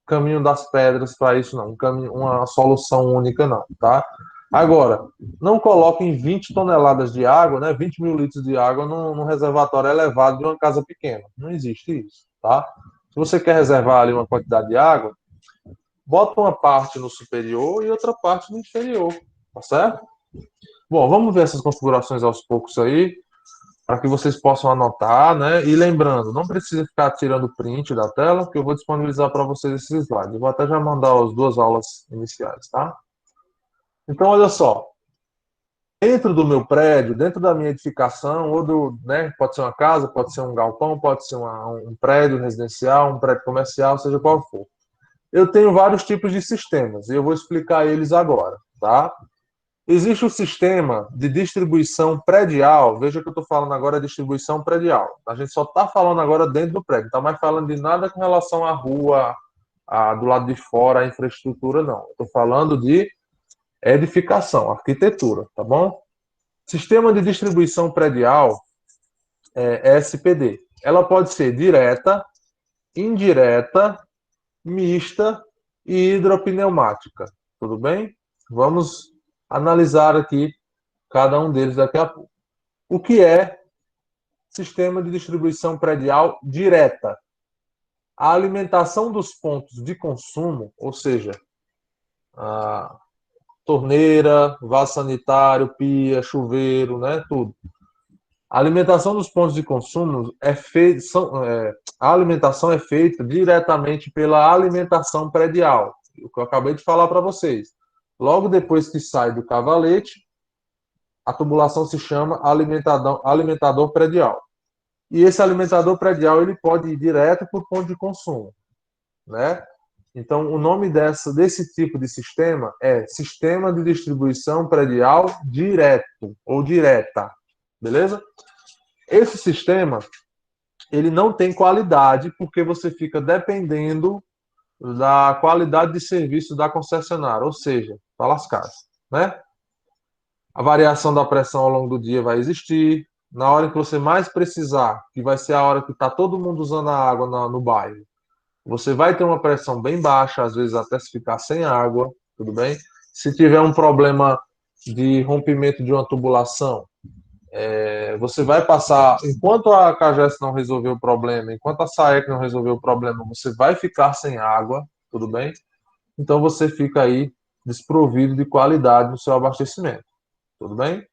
caminho das pedras para isso, não. Uma solução única, não, tá? Agora, não coloquem 20 toneladas de água, né, 20 mil litros de água num reservatório elevado de uma casa pequena. Não existe isso, tá? Se você quer reservar ali uma quantidade de água, bota uma parte no superior e outra parte no inferior, tá certo? Bom, vamos ver essas configurações aos poucos aí, para que vocês possam anotar, né? E lembrando, não precisa ficar tirando print da tela, que eu vou disponibilizar para vocês esses slides. Eu vou até já mandar as duas aulas iniciais, tá? Então, olha só. Dentro do meu prédio, dentro da minha edificação, né, pode ser uma casa, pode ser um galpão, pode ser um prédio residencial, um prédio comercial, seja qual for. Eu tenho vários tipos de sistemas e eu vou explicar eles agora, tá? Existe o sistema de distribuição predial. Veja que eu estou falando agora de distribuição predial. A gente só está falando agora dentro do prédio. Não está mais falando de nada com relação à rua, do lado de fora, à infraestrutura, não. Estou falando de edificação, arquitetura, tá bom? Sistema de distribuição predial é SPD. Ela pode ser direta, indireta, mista e hidropneumática. Tudo bem? Vamos analisar aqui cada um deles daqui a pouco. O que é sistema de distribuição predial direta? A alimentação dos pontos de consumo, ou seja, a torneira, vaso sanitário, pia, chuveiro, né, tudo. A alimentação dos pontos de consumo a alimentação é feita diretamente pela alimentação predial, o que eu acabei de falar para vocês. Logo depois que sai do cavalete, a tubulação se chama alimentador predial. E esse alimentador predial ele pode ir direto para o ponto de consumo, né? Então, o nome desse tipo de sistema é sistema de distribuição predial direto ou direta, beleza? Esse sistema ele não tem qualidade porque você fica dependendo da qualidade de serviço da concessionária, ou seja, tá lascado, né? A variação da pressão ao longo do dia vai existir, na hora que você mais precisar, que vai ser a hora que está todo mundo usando a água no bairro, você vai ter uma pressão bem baixa, às vezes até se ficar sem água, tudo bem? Se tiver um problema de rompimento de uma tubulação, você vai passar, enquanto a CAGES não resolver o problema, enquanto a SAEC não resolver o problema, você vai ficar sem água, tudo bem? Então você fica aí desprovido de qualidade no seu abastecimento, tudo bem?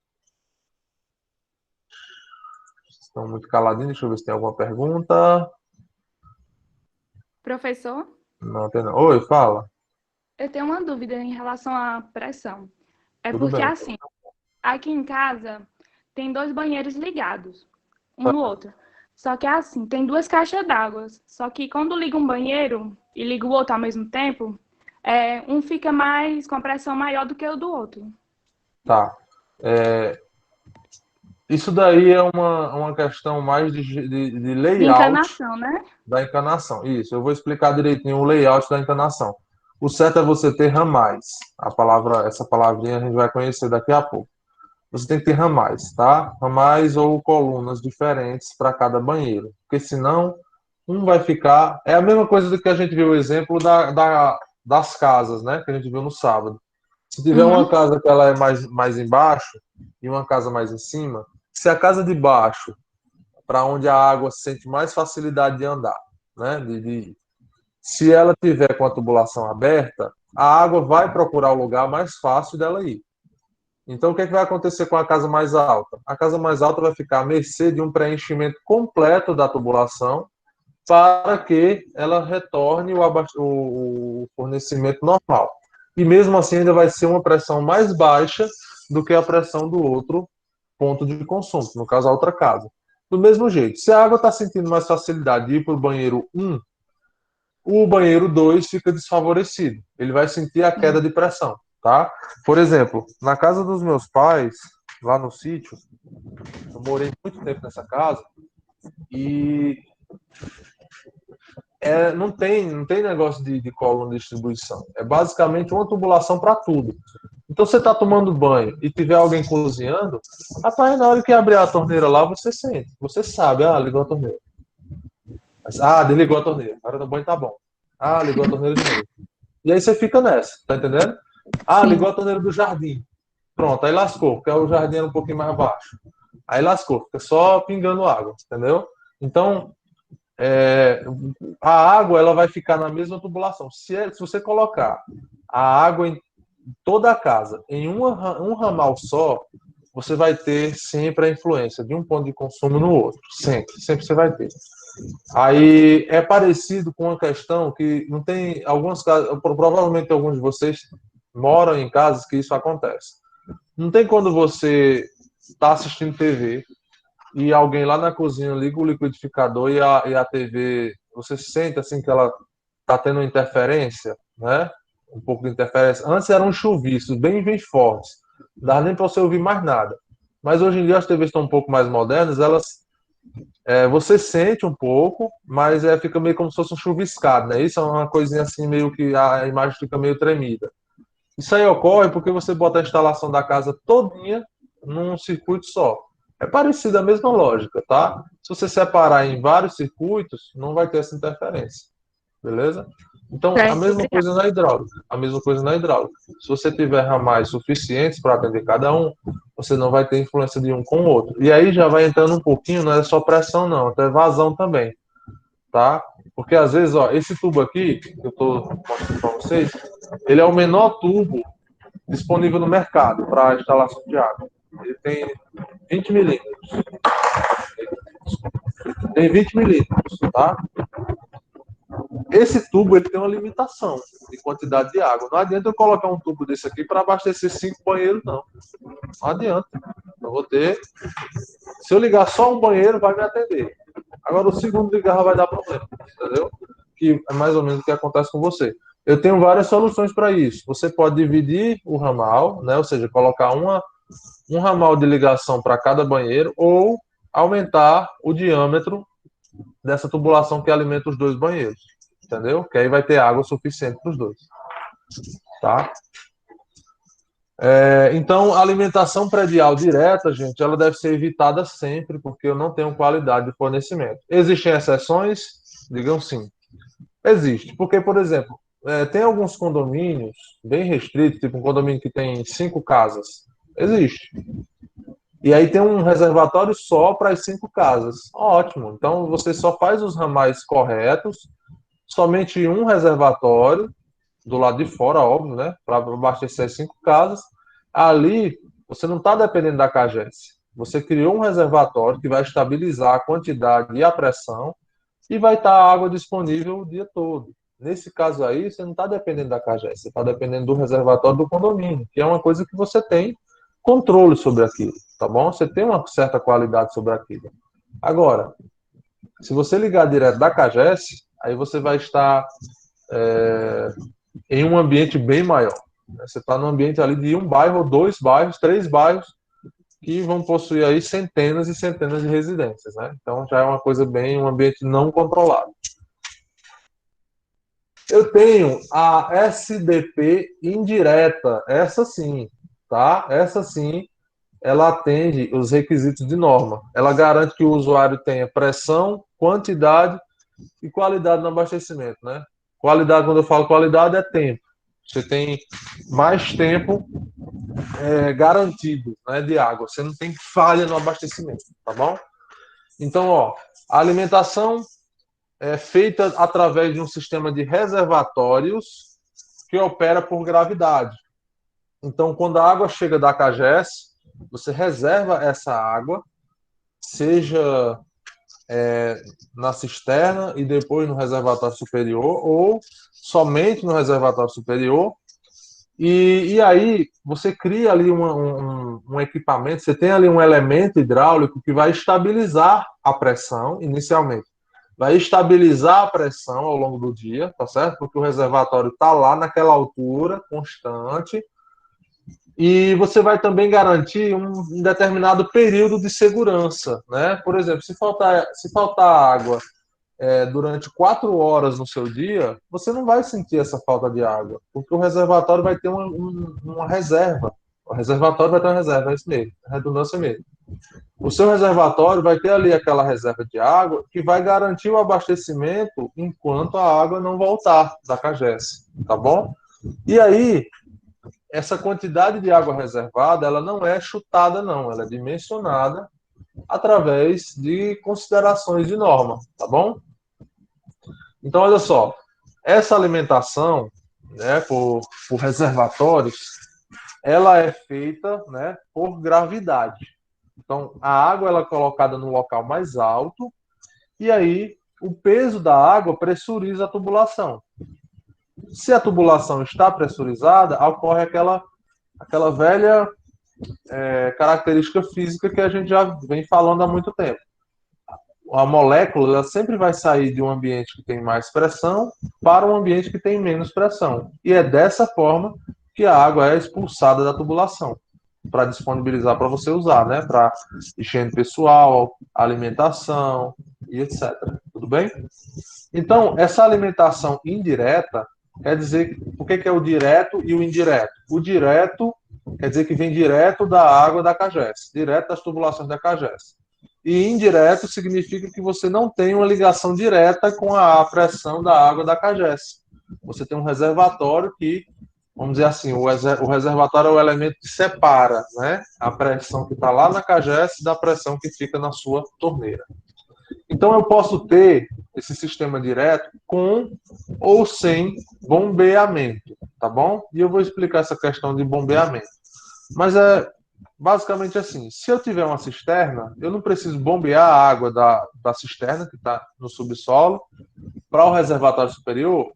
Estão muito caladinhos, deixa eu ver se tem alguma pergunta. Professor, Não tem não. Oi, fala. eu tenho uma dúvida em relação à pressão. É Tudo porque, bem. assim, aqui em casa tem 2 banheiros ligados, um no outro. Só que, assim, tem 2 caixas d'água. Só que quando liga um banheiro e liga o outro ao mesmo tempo, um fica mais com a pressão maior do que o do outro. Tá. Isso daí é uma questão mais de De layout encanação, né? da encanação. Isso, eu vou explicar direitinho o layout da encanação. O certo é você ter ramais. Essa palavrinha a gente vai conhecer daqui a pouco. Você tem que ter ramais, tá? Ramais ou colunas diferentes para cada banheiro. Porque senão, um vai ficar. É a mesma coisa do que a gente viu o exemplo das casas, né? Que a gente viu no sábado. Se tiver uma Uhum. casa que ela é mais embaixo e uma casa mais em cima, se a casa de baixo, para onde a água sente mais facilidade de andar, né? Se ela tiver com a tubulação aberta, a água vai procurar o lugar mais fácil dela ir. Então, o que, é que vai acontecer com a casa mais alta? A casa mais alta vai ficar à mercê de um preenchimento completo da tubulação para que ela retorne o fornecimento normal. E mesmo assim, ainda vai ser uma pressão mais baixa do que a pressão do outro ponto de consumo, no caso, a outra casa. Do mesmo jeito, se a água está sentindo mais facilidade de ir para o banheiro 1, o banheiro 2 fica desfavorecido. Ele vai sentir a queda de pressão, tá? Por exemplo, na casa dos meus pais, lá no sítio, eu morei muito tempo nessa casa e não tem negócio de coluna de distribuição. É basicamente uma tubulação para tudo. Então, você está tomando banho e tiver alguém cozinhando, rapaz, na hora que abrir a torneira lá, você sente. Você sabe, ligou a torneira. Mas, desligou a torneira. A hora do banho tá bom. Ligou a torneira de novo. E aí você fica nessa, tá entendendo? Ligou a torneira do jardim. Pronto, aí lascou, porque o jardim era um pouquinho mais baixo. Aí lascou, fica só pingando água, entendeu? Então, a água ela vai ficar na mesma tubulação. Se você colocar a água em toda a casa em um ramal só, você vai ter sempre a influência de um ponto de consumo no outro. Sempre você vai ter. Aí é parecido com uma questão que não tem algumas casas, provavelmente alguns de vocês moram em casas que isso acontece. Não tem quando você está assistindo TV e alguém lá na cozinha liga o liquidificador e a TV, você sente assim que ela está tendo interferência, né? Um pouco de interferência. Antes eram chuviscos bem fortes, não dava nem para você ouvir mais nada. Mas hoje em dia as TVs estão um pouco mais modernas, você sente um pouco, mas fica meio como se fosse um chuviscado, né? Isso é uma coisinha assim, meio que a imagem fica meio tremida. Isso aí ocorre porque você bota a instalação da casa todinha num circuito só. É parecido a mesma lógica, tá? Se você separar em vários circuitos, não vai ter essa interferência. Beleza? Então, a Certo, mesma obrigada. coisa na hidráulica. A mesma coisa na hidráulica. Se você tiver ramais suficientes para atender cada um, você não vai ter influência de um com o outro. E aí já vai entrando um pouquinho, não é só pressão, não, até vazão também. Tá? Porque às vezes, esse tubo aqui, que eu estou mostrando para vocês, ele é o menor tubo disponível no mercado para instalação de água. Ele tem 20 milímetros. Tem 20 milímetros, tá? Esse tubo ele tem uma limitação de quantidade de água. Não adianta eu colocar um tubo desse aqui para abastecer 5 banheiros, não. Não adianta. Eu vou ter. Se eu ligar só um banheiro, vai me atender. Agora o segundo ligar vai dar problema, entendeu? Que é mais ou menos o que acontece com você. Eu tenho várias soluções para isso. Você pode dividir o ramal, né? Ou seja, colocar um ramal de ligação para cada banheiro ou aumentar o diâmetro dessa tubulação que alimenta os 2 banheiros. Entendeu? Que aí vai ter água suficiente para os 2. Tá? Então, a alimentação predial direta, gente, ela deve ser evitada sempre, porque eu não tenho qualidade de fornecimento. Existem exceções? Digam sim. Existe, porque, por exemplo, tem alguns condomínios bem restritos, tipo um condomínio que tem 5 casas. Existe. E aí tem um reservatório só para as 5 casas. Ótimo. Então, você só faz os ramais corretos, somente um reservatório, do lado de fora, óbvio, né? Para abastecer as 5 casas. Ali, você não está dependendo da CAGES. Você criou um reservatório que vai estabilizar a quantidade e a pressão e vai estar a água disponível o dia todo. Nesse caso aí, você não está dependendo da CAGES, você está dependendo do reservatório do condomínio, que é uma coisa que você tem controle sobre aquilo, tá bom? Você tem uma certa qualidade sobre aquilo. Agora, se você ligar direto da CAGES, aí você vai estar em um ambiente bem maior. Você está num ambiente ali de um bairro, 2 bairros, 3 bairros, que vão possuir aí centenas e centenas de residências, né? Então já é uma coisa bem, um ambiente não controlado. Eu tenho a SDP indireta, essa sim, tá? Essa sim, ela atende os requisitos de norma. Ela garante que o usuário tenha pressão, quantidade e qualidade no abastecimento, né? Qualidade, quando eu falo qualidade, é tempo. Você tem mais tempo garantido, né, de água. Você não tem falha no abastecimento, tá bom? Então, ó, a alimentação é feita através de um sistema de reservatórios que opera por gravidade. Então, quando a água chega da CAGES, você reserva essa água, seja na cisterna e depois no reservatório superior, ou somente no reservatório superior. E aí você cria ali um equipamento, você tem ali um elemento hidráulico que vai estabilizar a pressão inicialmente. Vai estabilizar a pressão ao longo do dia, tá certo? Porque o reservatório está lá naquela altura constante. E você vai também garantir um determinado período de segurança, né? Por exemplo, se faltar água durante 4 horas no seu dia, você não vai sentir essa falta de água, porque o reservatório vai ter uma reserva. O reservatório vai ter uma reserva, é isso mesmo, é redundância mesmo. O seu reservatório vai ter ali aquela reserva de água que vai garantir o abastecimento enquanto a água não voltar da CAGES, tá bom? E aí, essa quantidade de água reservada, ela não é chutada, não, ela é dimensionada através de considerações de norma, tá bom? Então, olha só, essa alimentação, né, por reservatórios, ela é feita, né, por gravidade. Então, a água ela é colocada no local mais alto e aí o peso da água pressuriza a tubulação. Se a tubulação está pressurizada, ocorre aquela velha característica física que a gente já vem falando há muito tempo. A molécula ela sempre vai sair de um ambiente que tem mais pressão para um ambiente que tem menos pressão. E é dessa forma que a água é expulsada da tubulação, para disponibilizar para você usar, né? Para higiene pessoal, alimentação e etc. Tudo bem? Então, essa alimentação indireta quer dizer, o que é o direto e o indireto? O direto quer dizer que vem direto da água da CAGES, direto das tubulações da CAGES. E indireto significa que você não tem uma ligação direta com a pressão da água da CAGES. Você tem um reservatório que, vamos dizer assim, o reservatório é o elemento que separa, né, a pressão que está lá na CAGES da pressão que fica na sua torneira. Então eu posso ter esse sistema direto com ou sem bombeamento, tá bom? E eu vou explicar essa questão de bombeamento. Mas é basicamente assim, se eu tiver uma cisterna, eu não preciso bombear a água da cisterna, que está no subsolo, para o reservatório superior.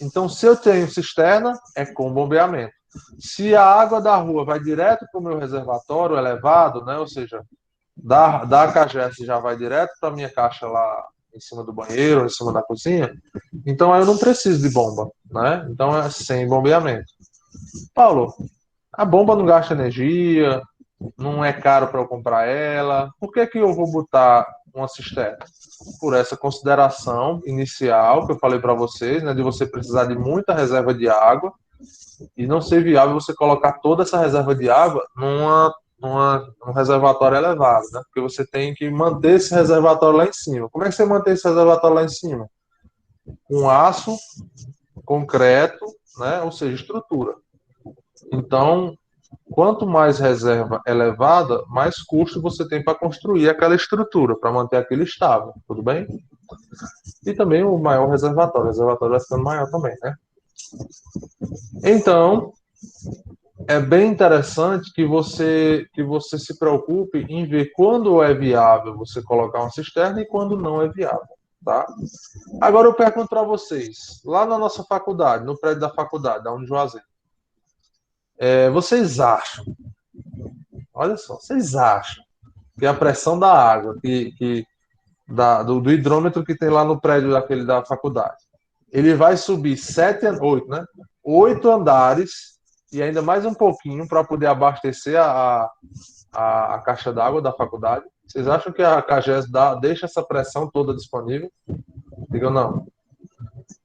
Então, se eu tenho cisterna, é com bombeamento. Se a água da rua vai direto para o meu reservatório elevado, né, ou seja, da CAGES já vai direto para a minha caixa lá em cima do banheiro, em cima da cozinha, então aí eu não preciso de bomba, né? Então é sem bombeamento. Paulo, a bomba não gasta energia, não é caro para eu comprar ela, por que eu vou botar uma cisterna? Por essa consideração inicial que eu falei para vocês, né, de você precisar de muita reserva de água, E não ser viável você colocar toda essa reserva de água num reservatório elevado, né? Porque você tem que manter esse reservatório lá em cima. Como é que você mantém esse reservatório lá em cima? Com aço, concreto, né? Ou seja, estrutura. Então, quanto mais reserva elevada, mais custo você tem para construir aquela estrutura, para manter aquele estável, tudo bem? E também o maior reservatório. O reservatório vai ficando maior também, né? Então, é bem interessante que você se preocupe em ver quando é viável você colocar uma cisterna e quando não é viável, tá? Agora eu pergunto para vocês, lá na nossa faculdade, no prédio da faculdade, da Unijuazeiro, vocês acham, olha só, vocês acham que a pressão da água, do hidrômetro que tem lá no prédio daquele da faculdade, ele vai subir 8, né? 8 andares e ainda mais um pouquinho para poder abastecer a caixa d'água da faculdade? Vocês acham que a CAGES deixa essa pressão toda disponível? Digam não.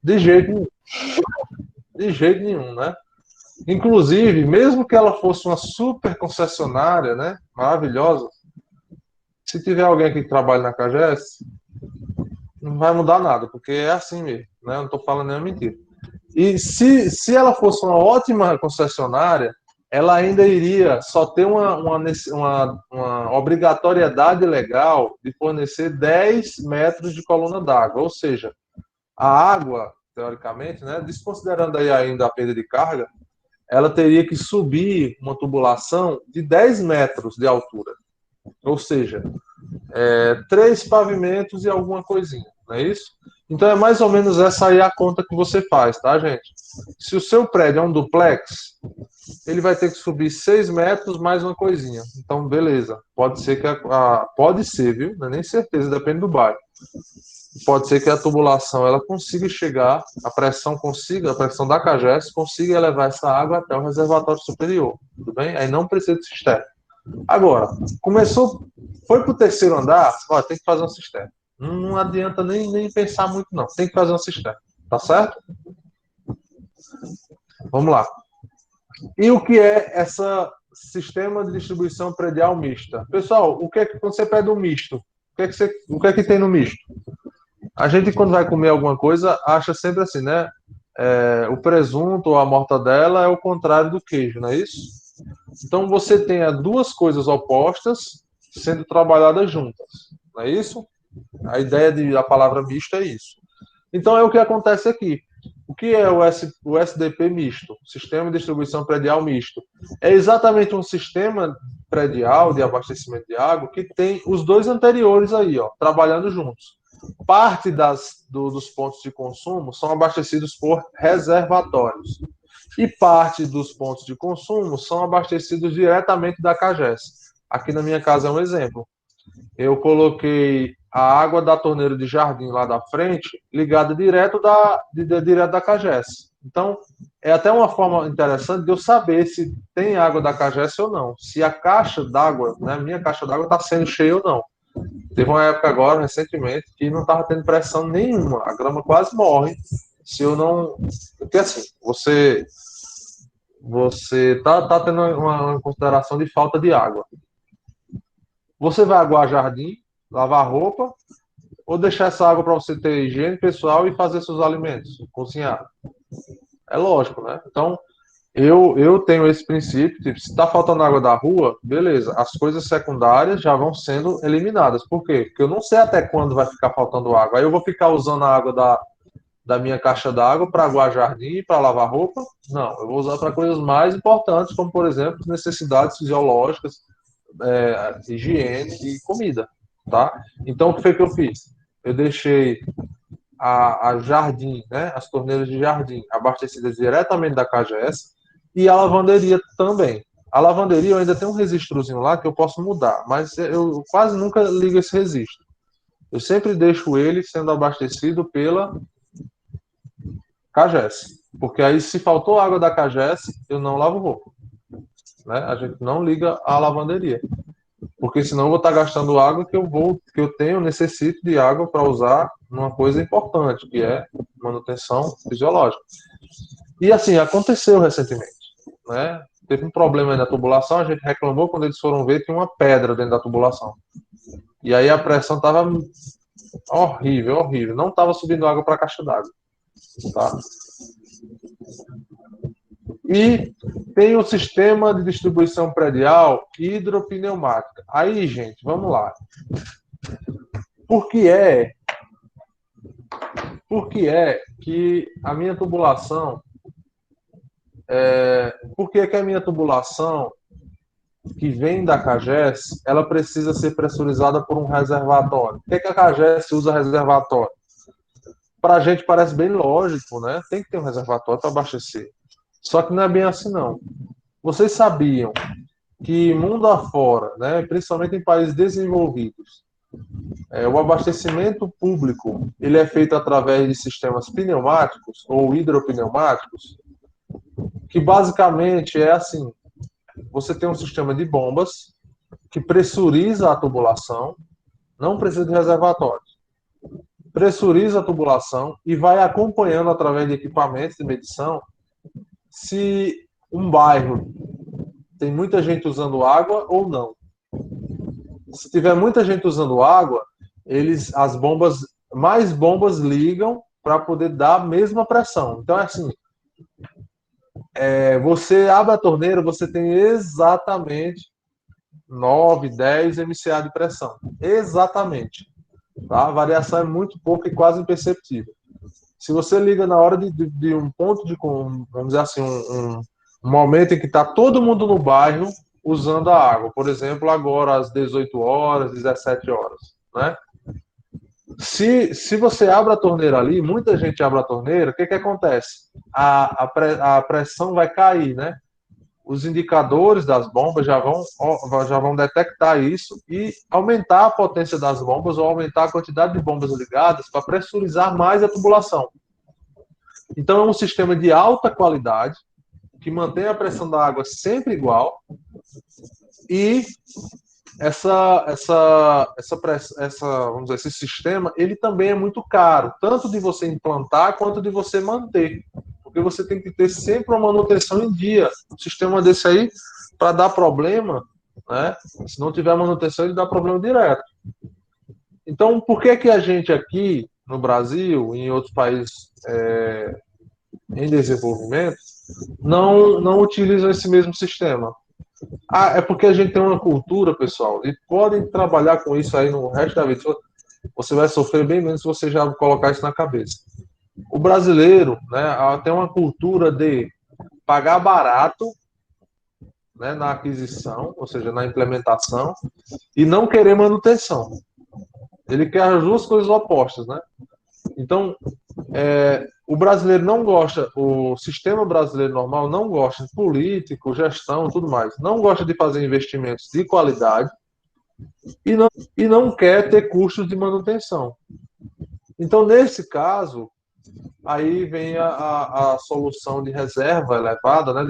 De jeito nenhum. De jeito nenhum, né? Inclusive, mesmo que ela fosse uma super concessionária, né? Maravilhosa, se tiver alguém que trabalha na CAGES, não vai mudar nada, porque é assim mesmo, né? Eu não estou falando nem mentira. E se ela fosse uma ótima concessionária, ela ainda iria só ter uma obrigatoriedade legal de fornecer 10 metros de coluna d'água. Ou seja, a água, teoricamente, né, desconsiderando aí ainda a perda de carga, ela teria que subir uma tubulação de 10 metros de altura. Ou seja, 3 pavimentos e alguma coisinha, não é isso? Então é mais ou menos essa aí a conta que você faz, tá, gente? Se o seu prédio é um duplex, ele vai ter que subir 6 metros mais uma coisinha. Então, beleza. Pode ser que pode ser, viu? Não é nem certeza, depende do bairro. Pode ser que a tubulação ela consiga chegar, a pressão da CAGES consiga elevar essa água até o reservatório superior, tudo bem? Aí não precisa de cisterna. Agora, foi para o terceiro andar, ó, tem que fazer uma cisterna. Não adianta nem pensar muito, não. Tem que fazer uma cisterna. Tá certo? Vamos lá. E o que é esse sistema de distribuição predial mista? Pessoal, quando você pede um misto, o que é que tem no misto? A gente, quando vai comer alguma coisa, acha sempre assim, né? O presunto ou a mortadela é o contrário do queijo, não é isso? Então, você tem as duas coisas opostas sendo trabalhadas juntas, não é isso? A ideia da palavra misto é isso. Então, é o que acontece aqui. O que é o SDP misto? Sistema de distribuição predial misto. É exatamente um sistema predial de abastecimento de água que tem os dois anteriores aí, ó, trabalhando juntos. Parte dos pontos de consumo são abastecidos por reservatórios. E parte dos pontos de consumo são abastecidos diretamente da CAGES. Aqui na minha casa é um exemplo. Eu coloquei a água da torneira de jardim lá da frente ligada direto da CAGES. Então, é até uma forma interessante de eu saber se tem água da CAGES ou não. Se a caixa d'água, né, minha caixa d'água está sendo cheia ou não. Teve uma época agora, recentemente, que não estava tendo pressão nenhuma. A grama quase morre se eu não... Porque assim, você tá tendo uma consideração de falta de água. Você vai aguar jardim, lavar roupa, ou deixar essa água para você ter higiene pessoal e fazer seus alimentos, cozinhar? É lógico, né? Então, eu tenho esse princípio, tipo, se está faltando água da rua, beleza, as coisas secundárias já vão sendo eliminadas. Por quê? Porque eu não sei até quando vai ficar faltando água. Aí eu vou ficar usando a água da minha caixa d'água para aguar jardim, para lavar roupa? Não, eu vou usar para coisas mais importantes, como, por exemplo, necessidades fisiológicas, higiene e comida, tá? Então, o que foi que eu fiz? Eu deixei a jardim, né, as torneiras de jardim abastecidas diretamente da CAGES e a lavanderia também. A lavanderia eu ainda tem um registrozinho lá que eu posso mudar, mas eu quase nunca ligo esse registro. Eu sempre deixo ele sendo abastecido pela CAGES, porque aí se faltou água da CAGES, eu não lavo roupa, né? A gente não liga a lavanderia, porque senão eu vou estar gastando água que eu necessito de água para usar numa coisa importante, que é manutenção fisiológica. E assim, aconteceu recentemente, né? Teve um problema aí na tubulação, a gente reclamou quando eles foram ver que tinha uma pedra dentro da tubulação. E aí a pressão estava horrível, horrível. Não estava subindo água para a caixa d'água. Tá? E tem o sistema de distribuição predial hidropneumática. Aí, gente, vamos lá. Por que é que a minha tubulação... por que a minha tubulação que vem da CAGES, ela precisa ser pressurizada por um reservatório? Por que a CAGES usa reservatório? Para a gente parece bem lógico, né? Tem que ter um reservatório para abastecer. Só que não é bem assim, não. Vocês sabiam que mundo afora, né, principalmente em países desenvolvidos, o abastecimento público ele é feito através de sistemas pneumáticos ou hidropneumáticos, que basicamente é assim: você tem um sistema de bombas que pressuriza a tubulação, não precisa de reservatórios, pressuriza a tubulação e vai acompanhando através de equipamentos de medição se um bairro tem muita gente usando água ou não. Se tiver muita gente usando água, mais bombas ligam para poder dar a mesma pressão. Então é assim, você abre a torneira, você tem exatamente 9, 10 MCA de pressão. Exatamente. Tá? A variação é muito pouca e quase imperceptível. Se você liga na hora de um ponto de, vamos dizer assim, um momento em que está todo mundo no bairro usando a água, por exemplo, agora às 18 horas, 17 horas, né? Se você abre a torneira ali, muita gente abre a torneira, o que acontece? A pressão vai cair, né? Os indicadores das bombas já vão detectar isso e aumentar a potência das bombas ou aumentar a quantidade de bombas ligadas para pressurizar mais a tubulação. Então, é um sistema de alta qualidade que mantém a pressão da água sempre igual e vamos dizer, esse sistema ele também é muito caro, tanto de você implantar quanto de você manter. Porque você tem que ter sempre uma manutenção em dia. Um sistema desse aí, para dar problema, né? Se não tiver manutenção, ele dá problema direto. Então, por que a gente aqui, no Brasil, e em outros países em desenvolvimento, não utilizam esse mesmo sistema? É porque a gente tem uma cultura, pessoal, e podem trabalhar com isso aí no resto da vida. Você vai sofrer bem menos se você já colocar isso na cabeça. O brasileiro, né, tem uma cultura de pagar barato, né, na aquisição, ou seja, na implementação, e não querer manutenção. Ele quer as duas coisas opostas, né? Então, o brasileiro não gosta, o sistema brasileiro normal não gosta de político, gestão, tudo mais. Não gosta de fazer investimentos de qualidade e não quer ter custos de manutenção. Então, nesse caso, aí vem a solução de reserva elevada, né,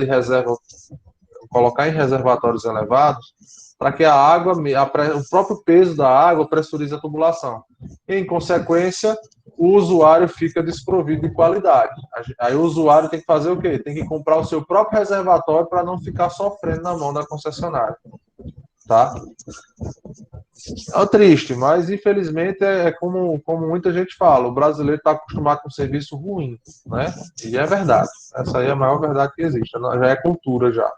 colocar em reservatórios elevados, para que a água, o próprio peso da água pressurize a tubulação. Em consequência, o usuário fica desprovido de qualidade. Aí o usuário tem que fazer o quê? Tem que comprar o seu próprio reservatório para não ficar sofrendo na mão da concessionária. Tá? É triste, mas infelizmente como muita gente fala, o brasileiro está acostumado com um serviço ruim, né? E é verdade. Essa aí é a maior verdade que existe. Já é cultura já.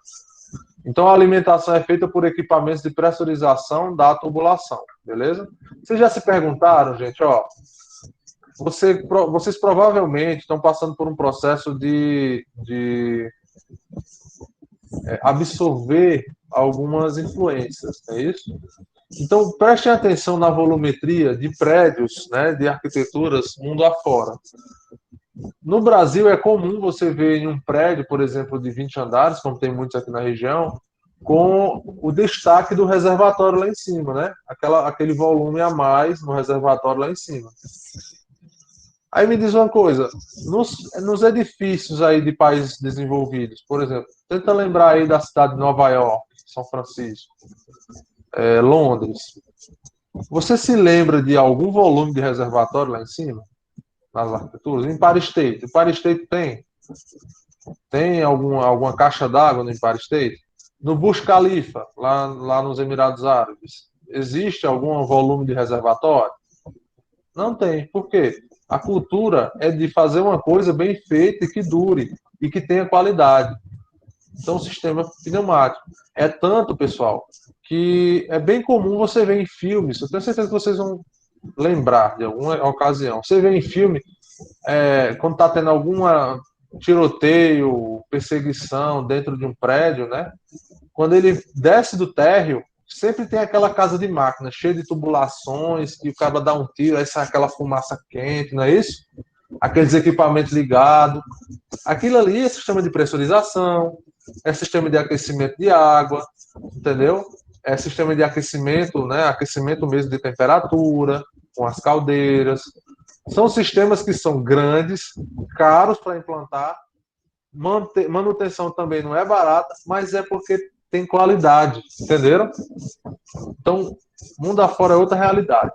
Então a alimentação é feita por equipamentos de pressurização da tubulação, beleza? Vocês já se perguntaram, gente, vocês provavelmente estão passando por um processo de absorver algumas influências, é isso? Então, prestem atenção na volumetria de prédios, né, de arquiteturas mundo afora. No Brasil, é comum você ver em um prédio, por exemplo, de 20 andares, como tem muitos aqui na região, com o destaque do reservatório lá em cima, né? Aquele volume a mais no reservatório lá em cima. Aí me diz uma coisa, nos edifícios aí de países desenvolvidos, por exemplo, tenta lembrar aí da cidade de Nova York, São Francisco, Londres. Você se lembra de algum volume de reservatório lá em cima? Nas arquiteturas? Em Empire State. Empire State tem. Tem alguma caixa d'água no Empire State? No Burj Khalifa, lá nos Emirados Árabes, existe algum volume de reservatório? Não tem. Por quê? A cultura é de fazer uma coisa bem feita e que dure e que tenha qualidade. Então, o sistema pneumático. É tanto, pessoal, que é bem comum você ver em filmes, eu tenho certeza que vocês vão lembrar de alguma ocasião. Você vê em filme, quando está tendo alguma tiroteio, perseguição dentro de um prédio, né? Quando ele desce do térreo, sempre tem aquela casa de máquina, cheia de tubulações, que o cara dá um tiro, aí sai aquela fumaça quente, não é isso? Aqueles equipamentos ligados. Aquilo ali é sistema de pressurização, é sistema de aquecimento de água, entendeu? É sistema de aquecimento, né? Aquecimento mesmo de temperatura, com as caldeiras. São sistemas que são grandes, caros para implantar. Manutenção também não é barata, mas é porque tem qualidade, entenderam? Então, mundo afora é outra realidade,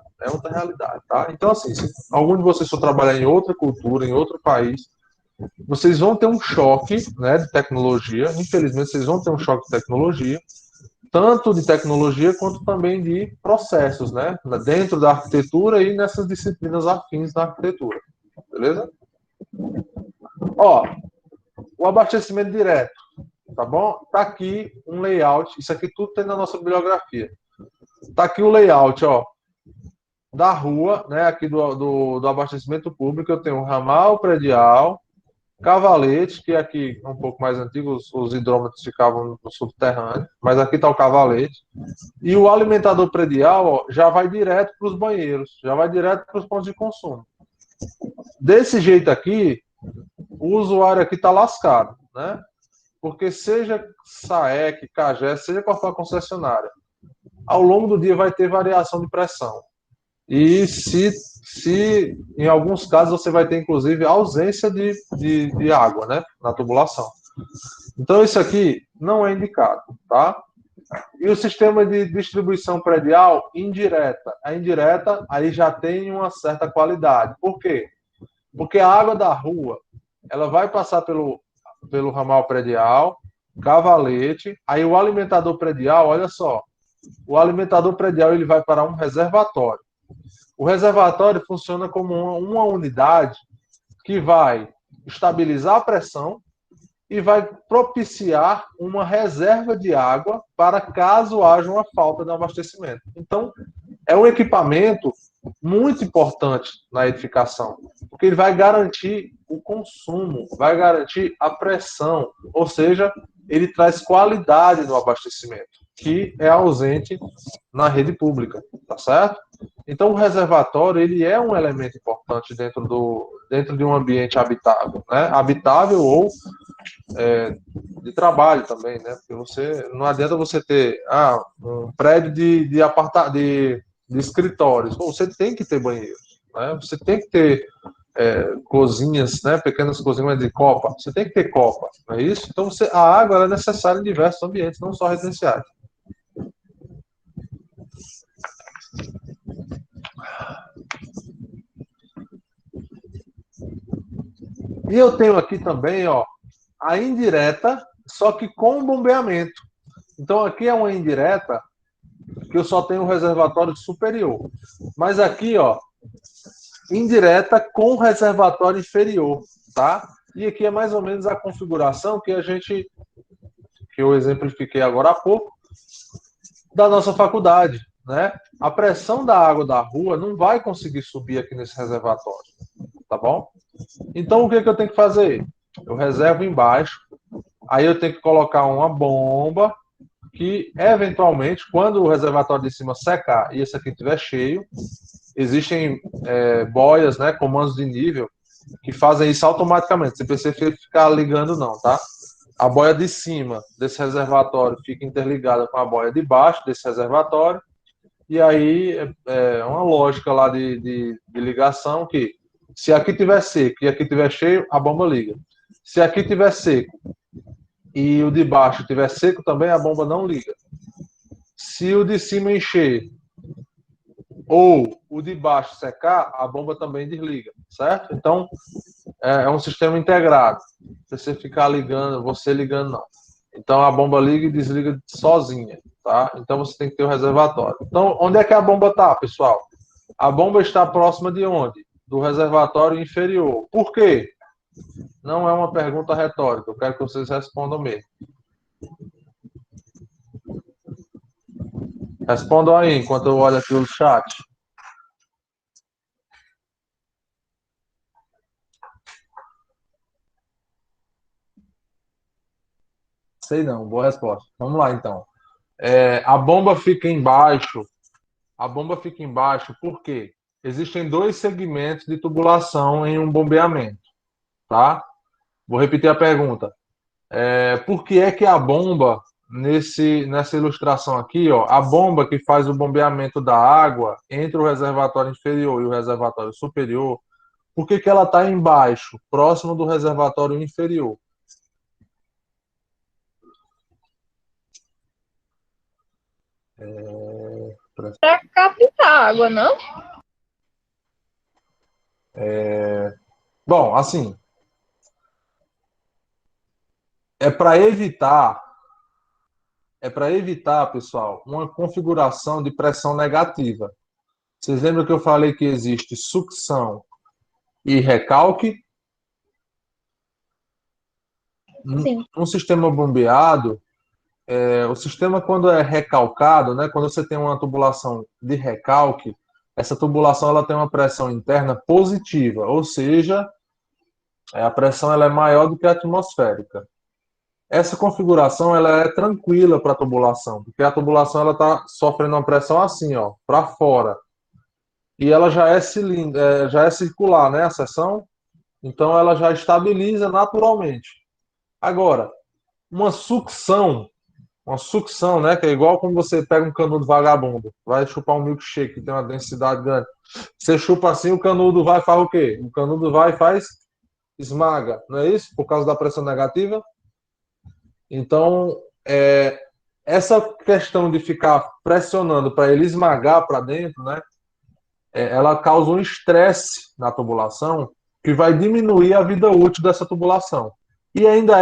tá? Então, assim, se algum de vocês for trabalhar em outra cultura, em outro país, vocês vão ter um choque, né, de tecnologia, infelizmente vocês vão ter um choque de tecnologia, tanto de tecnologia quanto também de processos, né, dentro da arquitetura e nessas disciplinas afins da arquitetura, beleza? Ó, o abastecimento direto, tá bom? Tá aqui um layout, isso aqui tudo tem na nossa bibliografia. Tá aqui o layout, ó, da rua, né, aqui do abastecimento público. Eu tenho o ramal predial, cavalete, que aqui é um pouco mais antigo, os hidrômetros ficavam no subterrâneo, mas aqui está o cavalete. E o alimentador predial, ó, já vai direto para os banheiros, já vai direto para os pontos de consumo. Desse jeito aqui, o usuário aqui está lascado, né? Porque seja SAEC, CAGES, seja qual for a concessionária, ao longo do dia vai ter variação de pressão. E se em alguns casos você vai ter, inclusive, ausência de água, né, na tubulação. Então, isso aqui não é indicado, tá? E o sistema de distribuição predial indireta. A indireta, aí já tem uma certa qualidade. Por quê? Porque a água da rua, ela vai passar pelo ramal predial, cavalete, aí o alimentador predial, olha só, o alimentador predial ele vai para um reservatório. O reservatório funciona como uma unidade que vai estabilizar a pressão e vai propiciar uma reserva de água para caso haja uma falta de abastecimento. Então, é um equipamento muito importante na edificação, porque ele vai garantir o consumo, vai garantir a pressão, ou seja, ele traz qualidade no abastecimento, que é ausente na rede pública, tá certo? Então, o reservatório, ele é um elemento importante dentro de um ambiente habitável, né? Habitável ou de trabalho também, né? Porque não adianta você ter um prédio de escritórios. Bom, você tem que ter banheiros, né? Você tem que ter cozinhas, né? Pequenas cozinhas de copa. Você tem que ter copa, não é isso? Então, a água ela é necessária em diversos ambientes, não só residenciais. E eu tenho aqui também, ó, a indireta, só que com bombeamento. Então, aqui é uma indireta que eu só tenho o reservatório superior. Mas aqui, ó, indireta com reservatório inferior, tá? E aqui é mais ou menos a configuração que eu exemplifiquei agora há pouco, da nossa faculdade, né? A pressão da água da rua não vai conseguir subir aqui nesse reservatório, tá bom? Então, o que eu tenho que fazer? Eu reservo embaixo, aí eu tenho que colocar uma bomba que, eventualmente, quando o reservatório de cima secar e esse aqui estiver cheio, existem boias, né, comandos de nível, que fazem isso automaticamente. Você precisa ficar ligando não, tá? A boia de cima desse reservatório fica interligada com a boia de baixo desse reservatório, e aí é uma lógica lá de ligação que, se aqui estiver seco e aqui estiver cheio, a bomba liga. Se aqui estiver seco e o de baixo estiver seco também, a bomba não liga. Se o de cima encher ou o de baixo secar, a bomba também desliga, certo? Então, é um sistema integrado. Você ficar ligando, você ligando, não. Então a bomba liga e desliga sozinha, tá? Então você tem que ter o reservatório. Então, onde é que a bomba está, pessoal? A bomba está próxima de onde? Do reservatório inferior. Por quê? Não é uma pergunta retórica, eu quero que vocês respondam mesmo. Respondam aí, enquanto eu olho aqui o chat. Sei não, boa resposta. Vamos lá, então. A bomba fica embaixo. A bomba fica embaixo por quê? Existem dois segmentos de tubulação em um bombeamento, tá? Vou repetir a pergunta. Por que é que a bomba, nessa ilustração aqui, ó, a bomba que faz o bombeamento da água entre o reservatório inferior e o reservatório superior, por que que ela está embaixo, próximo do reservatório inferior? Para captar água, não? Bom, assim, é para evitar, pessoal, uma configuração de pressão negativa. Vocês lembram que eu falei que existe sucção e recalque? Sim. Um sistema bombeado, o sistema quando é recalcado, né, quando você tem uma tubulação de recalque, essa tubulação ela tem uma pressão interna positiva, ou seja, a pressão ela é maior do que a atmosférica. Essa configuração ela é tranquila para a tubulação, porque a tubulação ela está sofrendo uma pressão assim, ó, para fora. E ela já é circular, né, a seção, então ela já estabiliza naturalmente. Agora, uma sucção, né, que é igual quando você pega um canudo vagabundo, vai chupar um milkshake que tem uma densidade grande. Você chupa assim, o canudo vai e faz o quê? O canudo vai e faz esmaga, não é isso? Por causa da pressão negativa. Então, essa questão de ficar pressionando para ele esmagar para dentro, né, ela causa um estresse na tubulação que vai diminuir a vida útil dessa tubulação. E ainda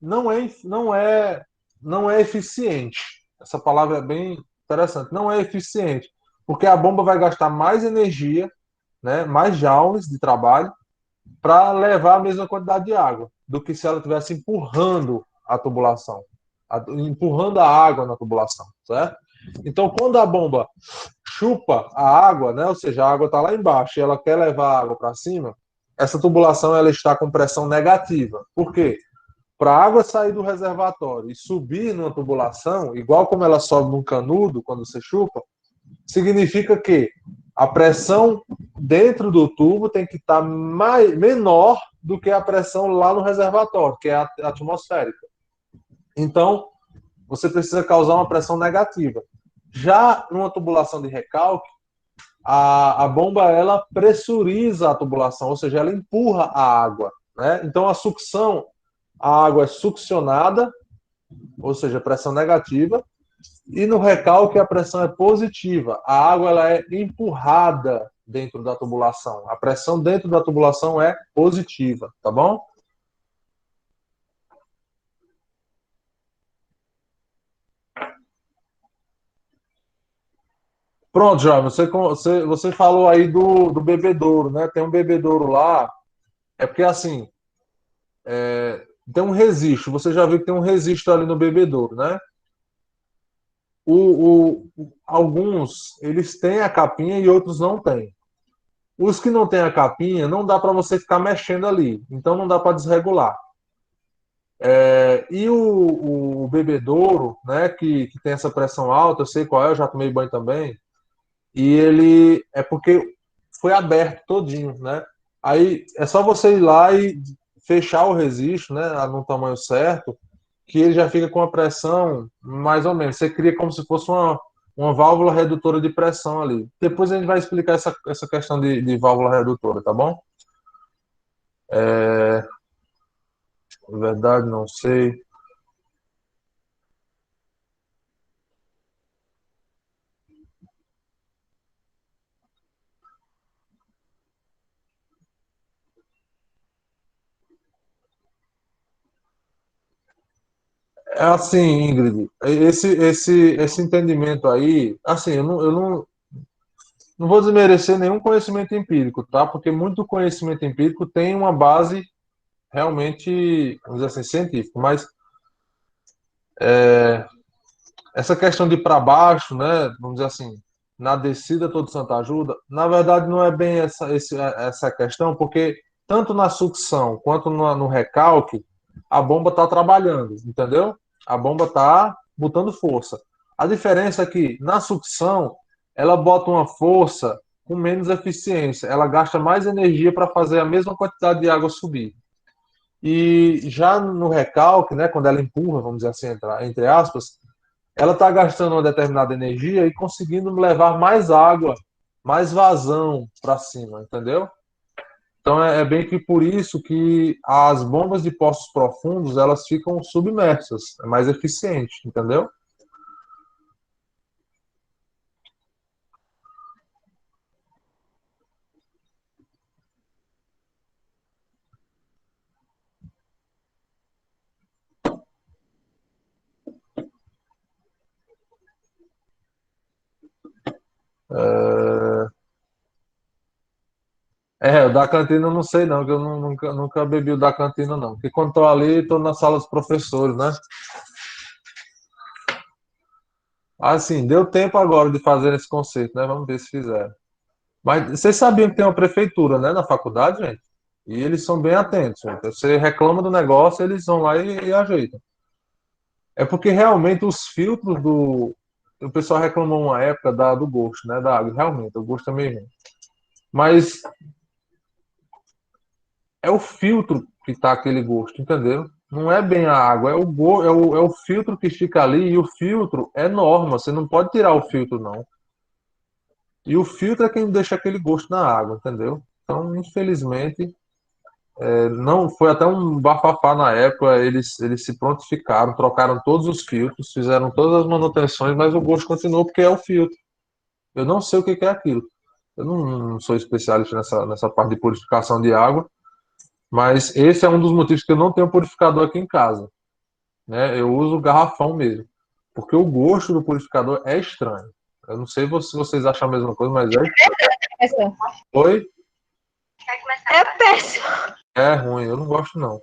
não é eficiente. Essa palavra é bem interessante. Não é eficiente, porque a bomba vai gastar mais energia, né, mais joules de trabalho para levar a mesma quantidade de água do que se ela estivesse empurrando a tubulação, empurrando a água na tubulação, certo? Então, quando a bomba chupa a água, né, ou seja, a água está lá embaixo e ela quer levar a água para cima, essa tubulação ela está com pressão negativa. Por quê? Para a água sair do reservatório e subir numa tubulação, igual como ela sobe num canudo quando você chupa, significa que a pressão dentro do tubo tem que estar menor do que a pressão lá no reservatório, que é a atmosférica. Então, você precisa causar uma pressão negativa. Já numa tubulação de recalque, a bomba ela pressuriza a tubulação, ou seja, ela empurra a água, né? Então, a sucção, a água é succionada, ou seja, pressão negativa, e no recalque a pressão é positiva. A água ela é empurrada dentro da tubulação. A pressão dentro da tubulação é positiva, tá bom? Pronto, João, você falou aí do bebedouro, né? Tem um bebedouro lá. É porque assim, tem um registro. Você já viu que tem um registro ali no bebedouro, né? Alguns eles têm a capinha e outros não têm. Os que não têm a capinha, não dá para você ficar mexendo ali. Então não dá para desregular. E o bebedouro, né, que tem essa pressão alta, eu sei qual é, eu já tomei banho também. E ele é porque foi aberto todinho, né? Aí é só você ir lá e fechar o registro, né, no tamanho certo, que ele já fica com a pressão mais ou menos. Você cria como se fosse uma válvula redutora de pressão ali. Depois a gente vai explicar essa questão de válvula redutora, tá bom? Verdade, não sei. É assim, Ingrid, esse entendimento aí, assim, eu não vou desmerecer nenhum conhecimento empírico, tá? Porque muito conhecimento empírico tem uma base realmente, vamos dizer assim, científica, mas essa questão de para baixo, né, vamos dizer assim, na descida todo santo ajuda, na verdade não é bem essa questão, porque tanto na sucção quanto no recalque, a bomba está trabalhando, entendeu? A bomba está botando força. A diferença é que na sucção, ela bota uma força com menos eficiência, ela gasta mais energia para fazer a mesma quantidade de água subir. E já no recalque, né, quando ela empurra, vamos dizer assim, entre aspas, ela está gastando uma determinada energia e conseguindo levar mais água, mais vazão para cima, entendeu? Então é bem que por isso que as bombas de poços profundos elas ficam submersas, é mais eficiente, entendeu? O da cantina eu não sei não, que eu nunca bebi o da cantina não. Porque quando estou ali, estou na sala dos professores, né? Assim, deu tempo agora de fazer esse conceito, né? Vamos ver se fizeram. Mas vocês sabiam que tem uma prefeitura, né, na faculdade, gente? E eles são bem atentos, gente. Você reclama do negócio, eles vão lá e ajeitam. É porque realmente os filtros do. O pessoal reclamou uma época do gosto, né, da água. Realmente, o gosto é meio ruim. Mas é o filtro que tá aquele gosto, entendeu? Não é bem a água, é o filtro que fica ali e o filtro é norma. Você não pode tirar o filtro, não. E o filtro é quem deixa aquele gosto na água, entendeu? Então, infelizmente, não foi até um bafafá na época. Eles se prontificaram, trocaram todos os filtros, fizeram todas as manutenções, mas o gosto continuou porque é o filtro. Eu não sei o que é aquilo. Eu não sou especialista nessa parte de purificação de água, mas esse é um dos motivos que eu não tenho purificador aqui em casa, né? Eu uso o garrafão mesmo, porque o gosto do purificador é estranho. Eu não sei se vocês acham a mesma coisa, mas Essa Oi? é péssimo. É ruim, eu não gosto não,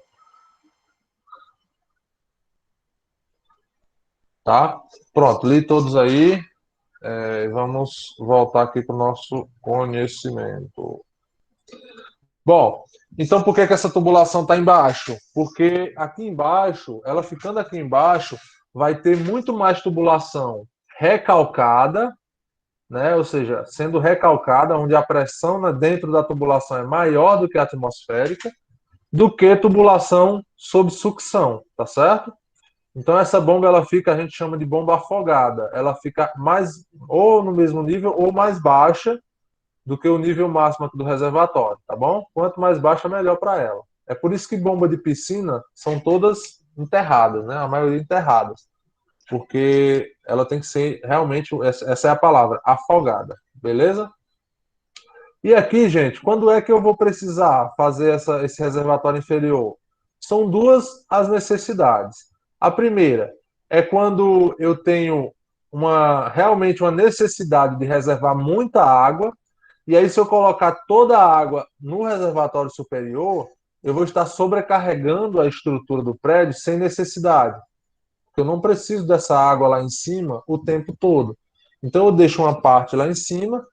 tá? Pronto, li todos aí. Vamos voltar aqui para o nosso conhecimento. Bom, então por que que essa tubulação está embaixo? Porque aqui embaixo, ela ficando aqui embaixo, vai ter muito mais tubulação recalcada, né? Ou seja, sendo recalcada, onde a pressão dentro da tubulação é maior do que a atmosférica, do que tubulação sob sucção, tá certo? Então essa bomba ela fica, a gente chama de bomba afogada. Ela fica mais ou no mesmo nível ou mais baixa do que o nível máximo aqui do reservatório, tá bom? Quanto mais baixa, melhor para ela. É por isso que bomba de piscina são todas enterradas, né? A maioria enterradas, porque ela tem que ser realmente, essa é a palavra, afogada, beleza? E aqui, gente, quando é que eu vou precisar fazer esse reservatório inferior? São duas as necessidades. A primeira é quando eu tenho realmente uma necessidade de reservar muita água, e aí se eu colocar toda a água no reservatório superior, eu vou estar sobrecarregando a estrutura do prédio sem necessidade. Porque eu não preciso dessa água lá em cima o tempo todo. Então eu deixo uma parte lá em cima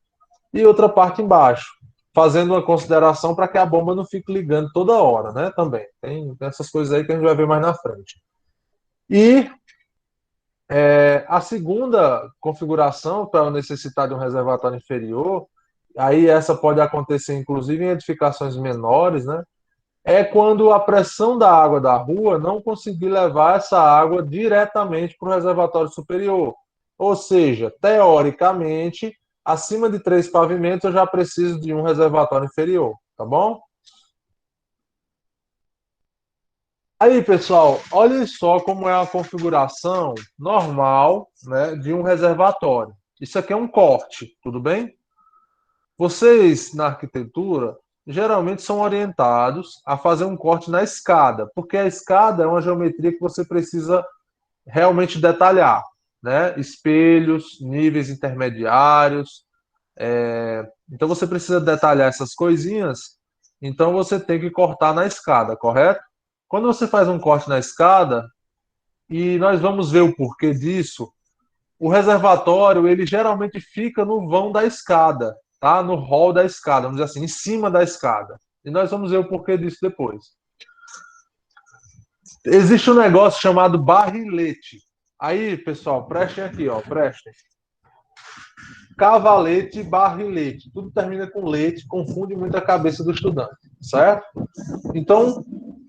e outra parte embaixo, fazendo uma consideração para que a bomba não fique ligando toda hora, né? Também. Tem essas coisas aí que a gente vai ver mais na frente. E a segunda configuração para eu necessitar de um reservatório inferior, aí essa pode acontecer inclusive em edificações menores, né? É quando a pressão da água da rua não conseguir levar essa água diretamente para o reservatório superior. Ou seja, teoricamente, acima de 3 pavimentos eu já preciso de um reservatório inferior, tá bom? Aí, pessoal, olhem só como é a configuração normal, né, de um reservatório. Isso aqui é um corte, tudo bem? Vocês, na arquitetura, geralmente são orientados a fazer um corte na escada, porque a escada é uma geometria que você precisa realmente detalhar, né? Espelhos, níveis intermediários. Então você precisa detalhar essas coisinhas. Então você tem que cortar na escada, correto? Quando você faz um corte na escada, e nós vamos ver o porquê disso, o reservatório ele geralmente fica no vão da escada, tá? No hall da escada, vamos dizer assim, em cima da escada. E nós vamos ver o porquê disso depois. Existe um negócio chamado barrilete. Aí, pessoal, prestem aqui, ó, prestem. Cavalete, barrilete. Tudo termina com leite, confunde muito a cabeça do estudante, certo? Então,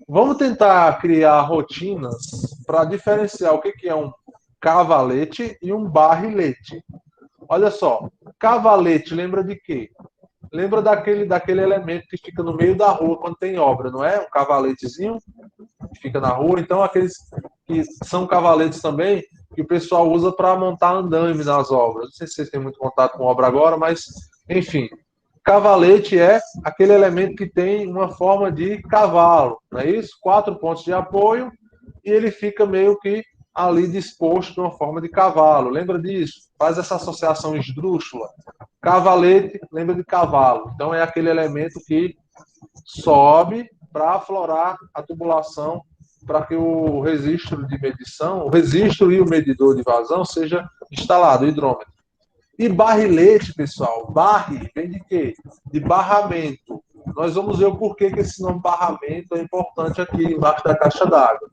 vamos tentar criar rotinas para diferenciar o que é um cavalete e um barrilete. Olha só, cavalete lembra de quê? Lembra daquele elemento que fica no meio da rua quando tem obra, não é? Um cavaletezinho que fica na rua. Então, aqueles que são cavaletes também, que o pessoal usa para montar andame nas obras. Não sei se vocês têm muito contato com obra agora, mas, enfim. Cavalete é aquele elemento que tem uma forma de cavalo, não é isso? 4 pontos de apoio e ele fica meio que ali disposto de uma forma de cavalo. Lembra disso? Faz essa associação esdrúxula. Cavalete lembra de cavalo. Então é aquele elemento que sobe para aflorar a tubulação para que o registro de medição, o registro e o medidor de vazão seja instalado, o hidrômetro. E barrilete, pessoal, barre vem de quê? De barramento. Nós vamos ver o porquê que esse nome barramento é importante aqui embaixo da caixa d'água.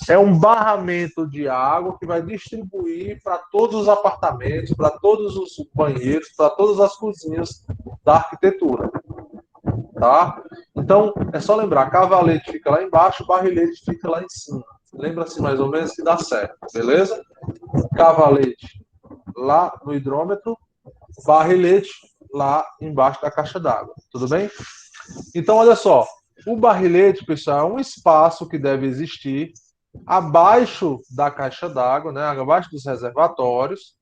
É um barramento de água que vai distribuir para todos os apartamentos, para todos os banheiros, para todas as cozinhas da arquitetura. Tá? Então, é só lembrar, cavalete fica lá embaixo, barrilete fica lá em cima. Lembra-se mais ou menos que dá certo, beleza? Cavalete lá no hidrômetro, barrilete lá embaixo da caixa d'água, tudo bem? Então, olha só, o barrilete, pessoal, é um espaço que deve existir abaixo da caixa d'água, né, abaixo dos reservatórios,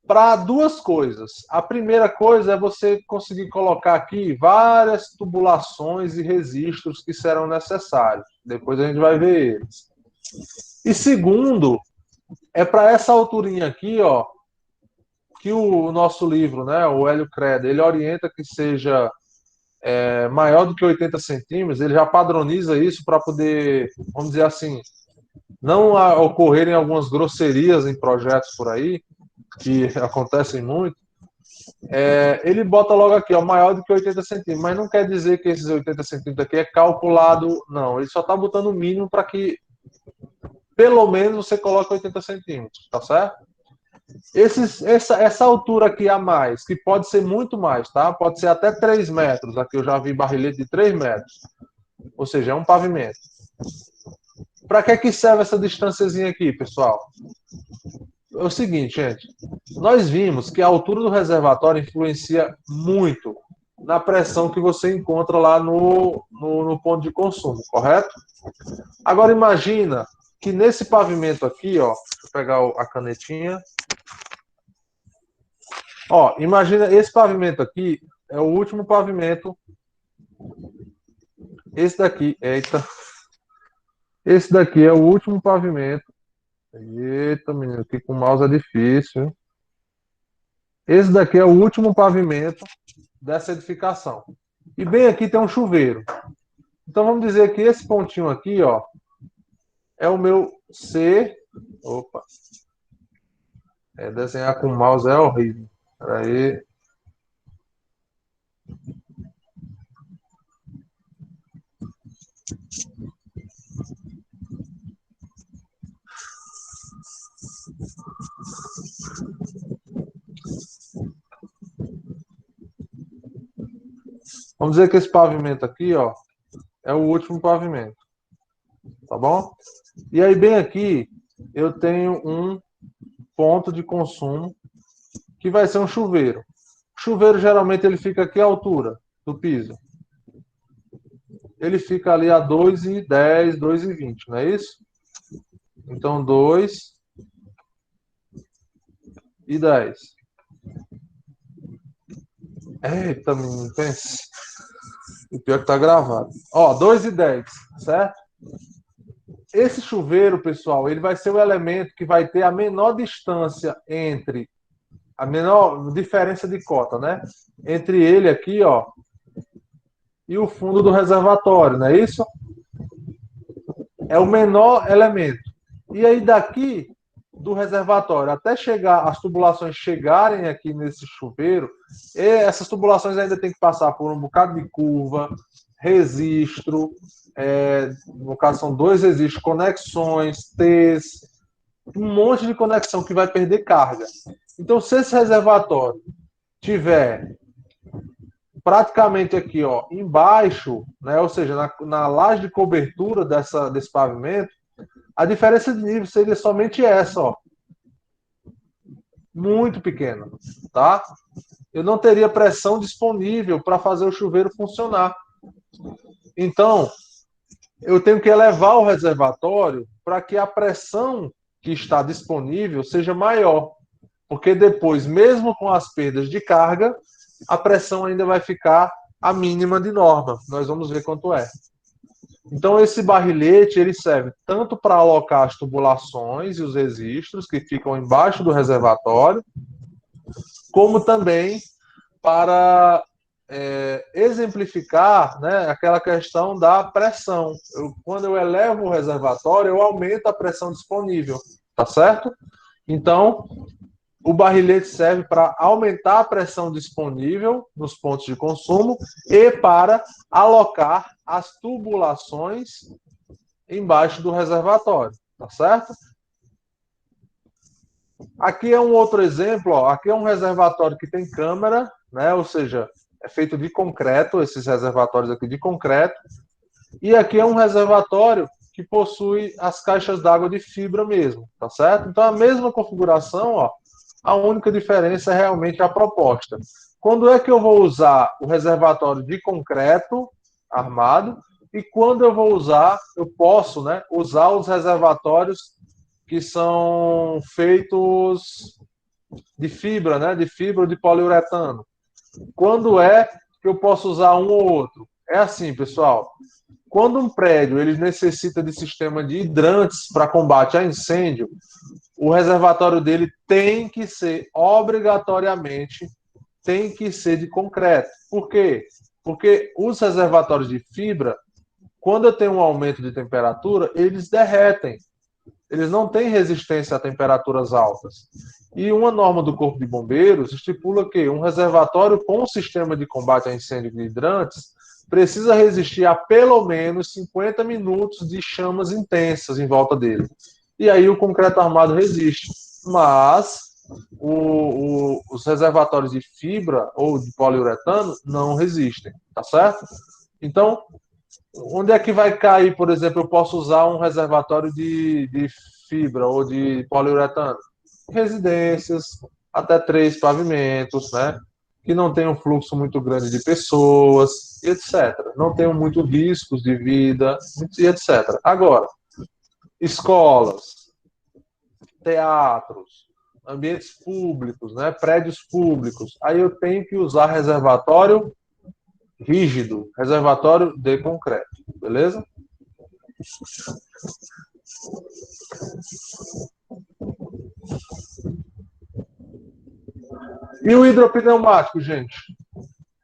para duas coisas. A primeira coisa é você conseguir colocar aqui várias tubulações e registros que serão necessários. Depois a gente vai ver eles. E segundo, é para essa alturinha aqui, ó, que o nosso livro, né, o Hélio Creda, ele orienta que seja maior do que 80 centímetros, ele já padroniza isso para poder, vamos dizer assim, não ocorrerem algumas grosserias em projetos por aí, que acontecem muito. Ele bota logo aqui, ó, maior do que 80 centímetros, mas não quer dizer que esses 80 centímetros aqui é calculado, não. Ele só está botando o mínimo para que pelo menos você coloque 80 centímetros, tá certo? Essa altura aqui a mais, que pode ser muito mais, tá? Pode ser até 3 metros. Aqui eu já vi barrilete de 3 metros. Ou seja, é um pavimento. Para que serve essa distânciazinha aqui, pessoal? É o seguinte, gente. Nós vimos que a altura do reservatório influencia muito na pressão que você encontra lá no ponto de consumo, correto? Agora imagina que nesse pavimento aqui, ó, deixa eu pegar a canetinha. Ó, imagina esse pavimento aqui é o último pavimento. Esse daqui, eita. Esse daqui é o último pavimento. Eita, menino, aqui com o mouse é difícil. Esse daqui é o último pavimento dessa edificação. E bem aqui tem um chuveiro. Então vamos dizer que esse pontinho aqui, ó, é o meu C. Opa. Desenhar com o mouse é horrível. Espera aí. Vamos dizer que esse pavimento aqui, ó, é o último pavimento. Tá bom? E aí, bem aqui, eu tenho um ponto de consumo que vai ser um chuveiro. O chuveiro, geralmente, ele fica aqui à altura do piso. Ele fica ali a 2,10, 2,20, não é isso? Então, 2,10. Eita, menino, pense. O pior que tá gravado. Ó, 2,10, certo? esse chuveiro, pessoal, ele vai ser o elemento que vai ter a menor distância entre a menor diferença de cota, né? Entre ele aqui, ó, e o fundo do reservatório, não é isso? É o menor elemento. E aí daqui do reservatório até chegar, as tubulações chegarem aqui nesse chuveiro, essas tubulações ainda tem que passar por um bocado de curva, registro, no caso são 2 registros, conexões, T's, um monte de conexão que vai perder carga. Então, se esse reservatório tiver praticamente aqui, ó, embaixo, né, ou seja, na laje de cobertura desse pavimento, a diferença de nível seria somente essa, ó. Muito pequena, tá? Eu não teria pressão disponível para fazer o chuveiro funcionar. Então, eu tenho que elevar o reservatório para que a pressão que está disponível seja maior. Porque depois, mesmo com as perdas de carga, a pressão ainda vai ficar a mínima de norma. Nós vamos ver quanto é. Então, esse barrilhete ele serve tanto para alocar as tubulações e os registros que ficam embaixo do reservatório, como também para exemplificar, né, aquela questão da pressão. Quando eu elevo o reservatório, eu aumento a pressão disponível, tá certo? Então, o barrilhete serve para aumentar a pressão disponível nos pontos de consumo e para alocar as tubulações embaixo do reservatório, tá certo? Aqui é um outro exemplo, ó. Aqui é um reservatório que tem câmara, né? Ou seja, é feito de concreto, esses reservatórios aqui de concreto. E aqui é um reservatório que possui as caixas d'água de fibra mesmo, tá certo? Então a mesma configuração, ó. A única diferença é realmente a proposta. Quando é que eu vou usar o reservatório de concreto armado e quando eu vou usar, eu posso, né, usar os reservatórios que são feitos de fibra, né, de fibra ou de poliuretano. Quando é que eu posso usar um ou outro? É assim, pessoal. Quando um prédio ele necessita de sistema de hidrantes para combate a incêndio, o reservatório dele tem que ser, obrigatoriamente, tem que ser de concreto. Por quê? Porque os reservatórios de fibra, quando eu tenho um aumento de temperatura, eles derretem. Eles não têm resistência a temperaturas altas. E uma norma do Corpo de Bombeiros estipula que um reservatório com um sistema de combate a incêndio de hidrantes precisa resistir a pelo menos 50 minutos de chamas intensas em volta dele. E aí o concreto armado resiste. Mas os reservatórios de fibra ou de poliuretano não resistem, tá certo? Então, onde é que vai cair, por exemplo, eu posso usar um reservatório de fibra ou de poliuretano? Residências, até 3 pavimentos, né? Que não tem um fluxo muito grande de pessoas, etc. Não tenham muito riscos de vida, e etc. Agora, escolas, teatros, ambientes públicos, né? Prédios públicos, aí eu tenho que usar reservatório rígido, reservatório de concreto, beleza? E o hidropneumático, gente?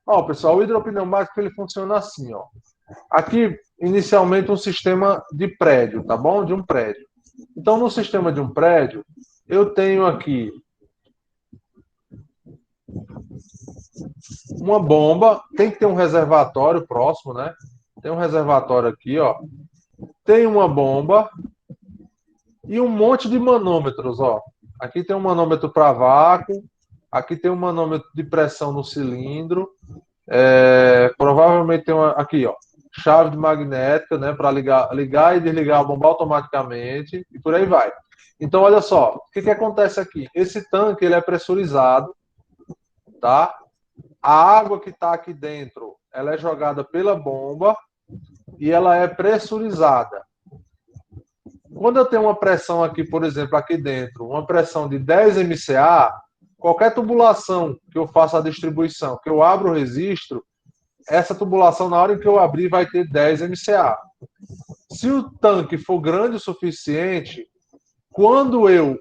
Ó, pessoal, o hidropneumático ele funciona assim, ó. Aqui, inicialmente, um sistema de prédio, tá bom? De um prédio. Então, no sistema de um prédio, eu tenho aqui uma bomba, tem que ter um reservatório próximo, né? Tem um reservatório aqui, ó. Tem uma bomba e um monte de manômetros, ó. Aqui tem um manômetro para vácuo, aqui tem um manômetro de pressão no cilindro, provavelmente tem uma, aqui, ó, chave de magnética, né, para ligar e desligar a bomba automaticamente e por aí vai. Então, olha só, o que acontece aqui? Esse tanque ele é pressurizado, tá? A água que está aqui dentro, ela é jogada pela bomba e ela é pressurizada. Quando eu tenho uma pressão aqui, por exemplo, aqui dentro, uma pressão de 10 MCA, qualquer tubulação que eu faça a distribuição, que eu abro o registro, essa tubulação, na hora em que eu abrir, vai ter 10 MCA. Se o tanque for grande o suficiente, quando eu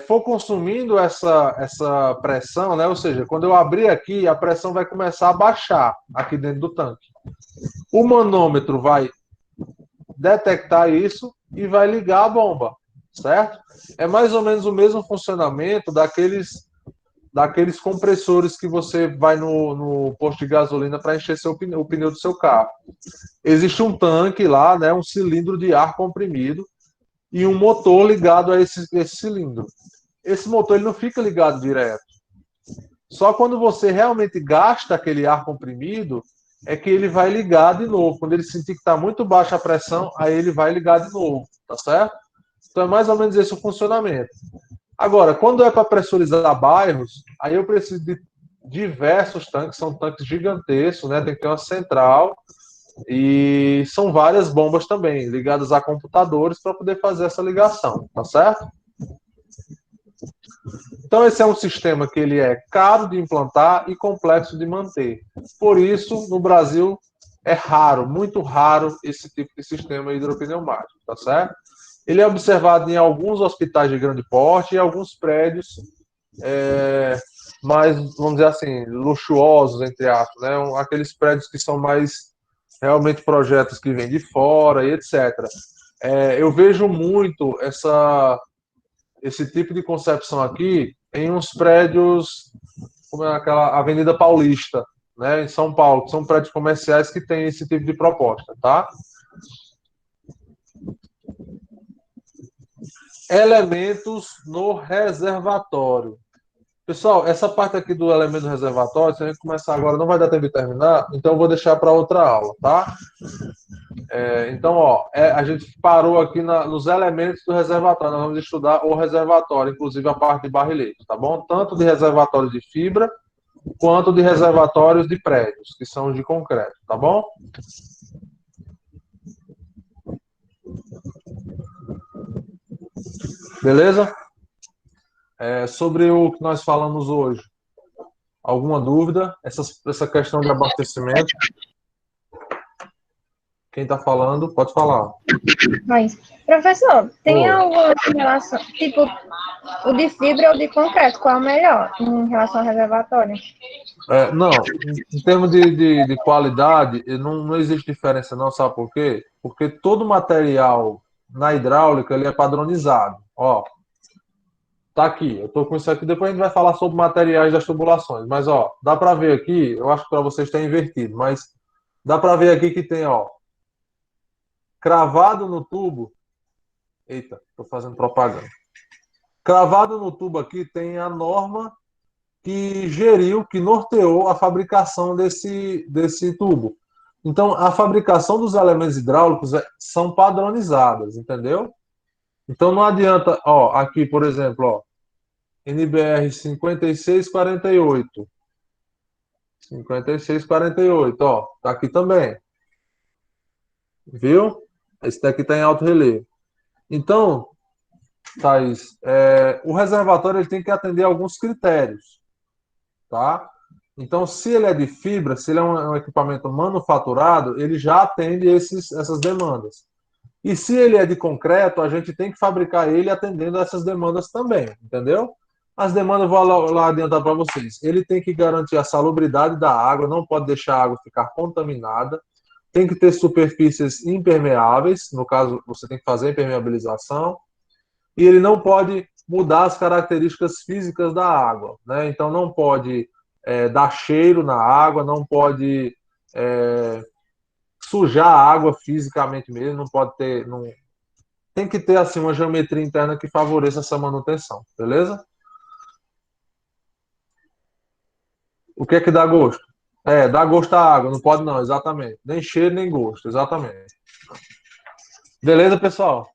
for consumindo essa pressão, né? Ou seja, quando eu abrir aqui, a pressão vai começar a baixar aqui dentro do tanque. O manômetro vai detectar isso e vai ligar a bomba, certo? É mais ou menos o mesmo funcionamento daqueles compressores que você vai no posto de gasolina para encher o pneu do seu carro. Existe um tanque lá, né, um cilindro de ar comprimido e um motor ligado a esse cilindro. Esse motor ele não fica ligado direto. Só quando você realmente gasta aquele ar comprimido é que ele vai ligar de novo. Quando ele sentir que está muito baixa a pressão, aí ele vai ligar de novo, tá certo? Então é mais ou menos esse o funcionamento. Agora, quando é para pressurizar bairros, aí eu preciso de diversos tanques, são tanques gigantescos, né? Tem que ter uma central e são várias bombas também, ligadas a computadores para poder fazer essa ligação, tá certo? Então esse é um sistema que ele é caro de implantar e complexo de manter. Por isso, no Brasil, é raro, muito raro esse tipo de sistema hidropneumático, tá certo? Ele é observado em alguns hospitais de grande porte e alguns prédios mais, vamos dizer assim, luxuosos, entre aspas, né? Aqueles prédios que são mais realmente projetos que vêm de fora e etc. Eu vejo muito esse tipo de concepção aqui em uns prédios, como é aquela Avenida Paulista, né, em São Paulo, que são prédios comerciais que têm esse tipo de proposta, tá? Elementos no reservatório. Pessoal, essa parte aqui do elemento do reservatório, se a gente começar agora, não vai dar tempo de terminar, então eu vou deixar para outra aula, tá? Então, ó, a gente parou aqui nos elementos do reservatório. Nós vamos estudar o reservatório, inclusive a parte de barrilete, tá bom? Tanto de reservatório de fibra, quanto de reservatórios de prédios, que são de concreto, tá bom? Beleza? Sobre o que nós falamos hoje. Alguma dúvida? Essa questão de abastecimento? Quem está falando, pode falar. Mas, professor, tem alguma relação, tipo, o de fibra ou de concreto, qual é o melhor em relação ao reservatório? Não, em termos de qualidade, não existe diferença não, sabe por quê? Porque todo material na hidráulica ele é padronizado. Ó, tá aqui, eu tô com isso aqui, depois a gente vai falar sobre materiais das tubulações, mas ó, dá para ver aqui, eu acho que para vocês está invertido, mas dá para ver aqui que tem, ó, cravado no tubo, eita, tô fazendo propaganda. Cravado no tubo aqui tem a norma que geriu, que norteou a fabricação desse tubo. Então, a fabricação dos elementos hidráulicos são padronizadas, entendeu? Então, não adianta, ó, aqui, por exemplo, ó, NBR 5648. 5648, ó, tá aqui também. Viu? Esse daqui tá em alto relevo. Então, Thaís, o reservatório ele tem que atender a alguns critérios. Tá? Então, se ele é de fibra, se ele é um equipamento manufaturado, ele já atende essas demandas. E se ele é de concreto, a gente tem que fabricar ele atendendo a essas demandas também, entendeu? As demandas, eu vou lá adiantar para vocês. Ele tem que garantir a salubridade da água, não pode deixar a água ficar contaminada, tem que ter superfícies impermeáveis, no caso, você tem que fazer a impermeabilização, e ele não pode mudar as características físicas da água, né? Então não pode dar cheiro na água, não pode sujar a água fisicamente mesmo, não pode ter, tem que ter assim uma geometria interna que favoreça essa manutenção, beleza? O que é que dá gosto? Dá gosto à água, não pode não, exatamente. Nem cheiro, nem gosto, exatamente. Beleza, pessoal?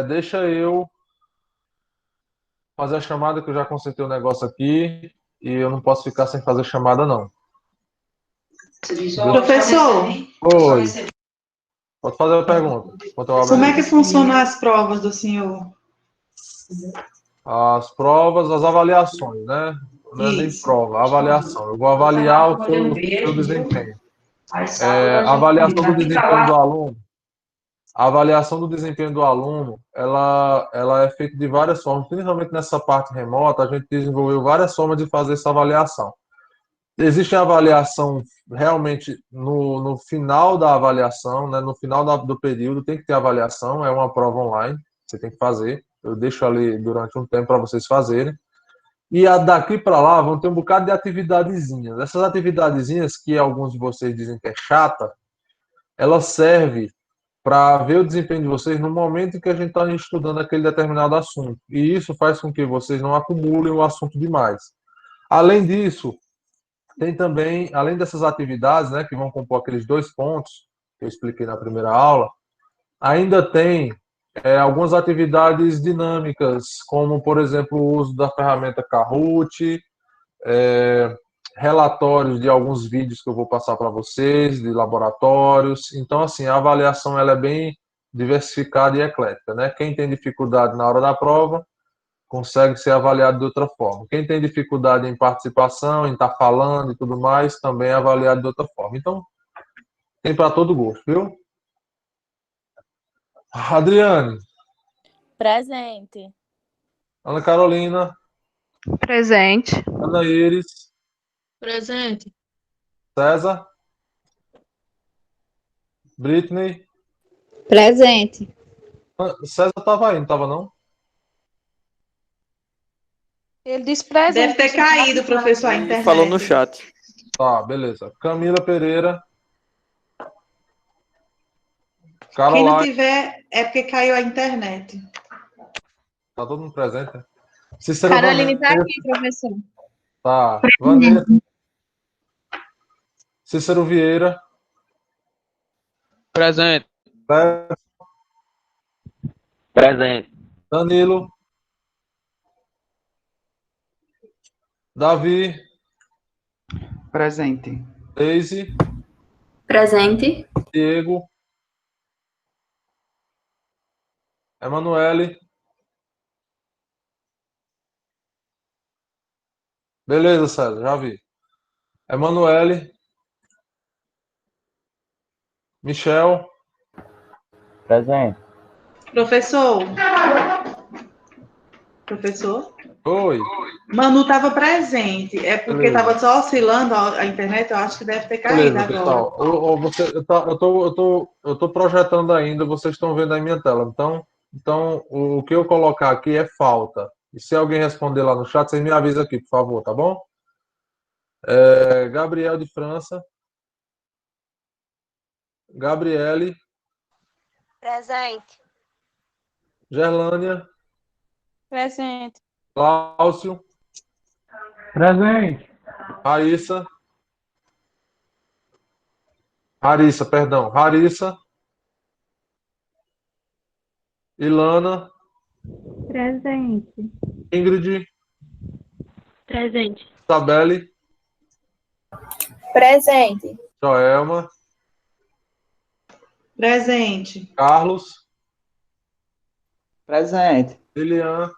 Deixa eu fazer a chamada, que eu já consertei o negócio aqui e eu não posso ficar sem fazer chamada, não. Professor, Oi. Pode fazer a pergunta. como é que funcionam as provas do senhor? As provas, as avaliações, né? Não é nem prova, avaliação. Eu vou avaliar o seu desempenho. A avaliação do desempenho do aluno, a avaliação do desempenho do aluno, ela é feita de várias formas, principalmente nessa parte remota, a gente desenvolveu várias formas de fazer essa avaliação. Existe a avaliação realmente no final da avaliação, né, no final do período, tem que ter avaliação, é uma prova online, você tem que fazer. Eu deixo ali durante um tempo para vocês fazerem. E daqui para lá vão ter um bocado de atividadezinhas. Essas atividadezinhas, que alguns de vocês dizem que é chata, ela serve para ver o desempenho de vocês no momento em que a gente está estudando aquele determinado assunto. E isso faz com que vocês não acumulem o assunto demais. Além disso, tem também, além dessas atividades, né, que vão compor aqueles 2 pontos que eu expliquei na primeira aula, ainda tem algumas atividades dinâmicas, como, por exemplo, o uso da ferramenta Kahoot, relatórios de alguns vídeos que eu vou passar para vocês, de laboratórios. Então, assim, a avaliação ela é bem diversificada e eclética, né? Quem tem dificuldade na hora da prova, consegue ser avaliado de outra forma. Quem tem dificuldade em participação, em estar falando e tudo mais, também é avaliado de outra forma. Então, tem para todo gosto, viu? Adriane, Presente. Ana Carolina, Presente. Ana Iris, Presente. César, Britney. Presente. César estava aí, não estava não? Ele disse presente. Deve ter caído, professor, a Ele internet. falou no chat. Tá, beleza. Camila Pereira. Quem não Caroline. tiver, é porque caiu a internet. Tá todo mundo presente, né? Cícero Caroline está Vanessa. aqui, professor. Tá. Vanessa. Cícero Vieira. Presente. Presente. Danilo. Davi. Presente. Deise. Presente. Diego. Emanuele. Beleza, César, já vi. Emanuele. Michel. Presente. Professor. Professor. Oi. Manu estava presente. É porque Beleza. estava só oscilando a internet, eu acho que deve ter caído Beleza, agora. pessoal. Eu tô projetando ainda, vocês estão vendo aí minha tela. Então, o que eu colocar aqui é falta. E se alguém responder lá no chat, vocês me avisam aqui, por favor, tá bom? Gabriel de França. Gabriele. Presente. Gerlânia. Presente. Cláudio. Presente. Raíssa. Harissa, perdão. Harissa. Ilana. Presente. Ingrid. Presente. Isabelle. Presente. Joelma. Presente. Carlos. Presente. Lilian.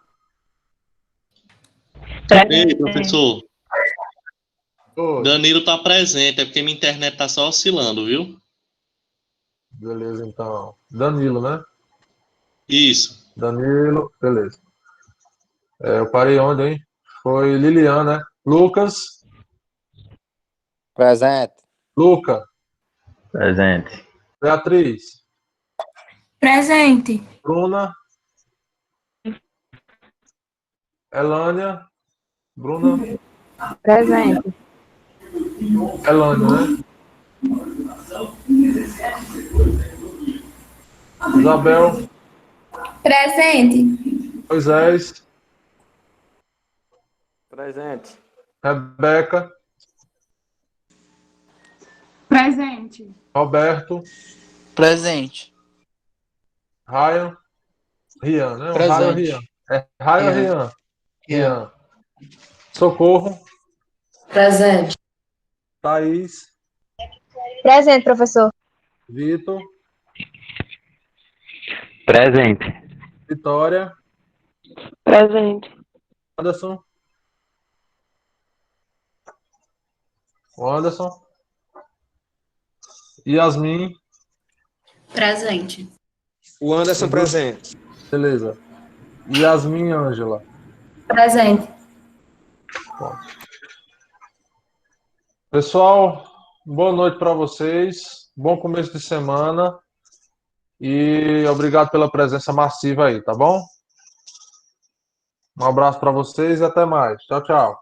Ei, professor. Oi. Danilo tá presente, é porque minha internet tá só oscilando, viu? Beleza, então. Danilo, né? Isso. Danilo, beleza. Eu parei onde, hein? Foi Lilian, né? Lucas. Presente. Luca. Presente. Beatriz. Presente. Bruna. Elânia. Bruna. Presente. Elânia, né? Isabel. Presente. Moisés. Presente. Rebeca. Presente. Roberto. Presente. Ryan. Rian, né? Presente. Rian. É Ryan Rian. Rian. Rian. Socorro. Presente. Thaís. Presente, professor. Vitor. Presente. Vitória. Presente. Anderson. Anderson. Yasmin. Presente. O Anderson presente. Beleza. Yasmin Ângela. Presente. Bom. Pessoal, boa noite para vocês. Bom começo de semana. E obrigado pela presença massiva aí, tá bom? Um abraço para vocês e até mais. Tchau, tchau.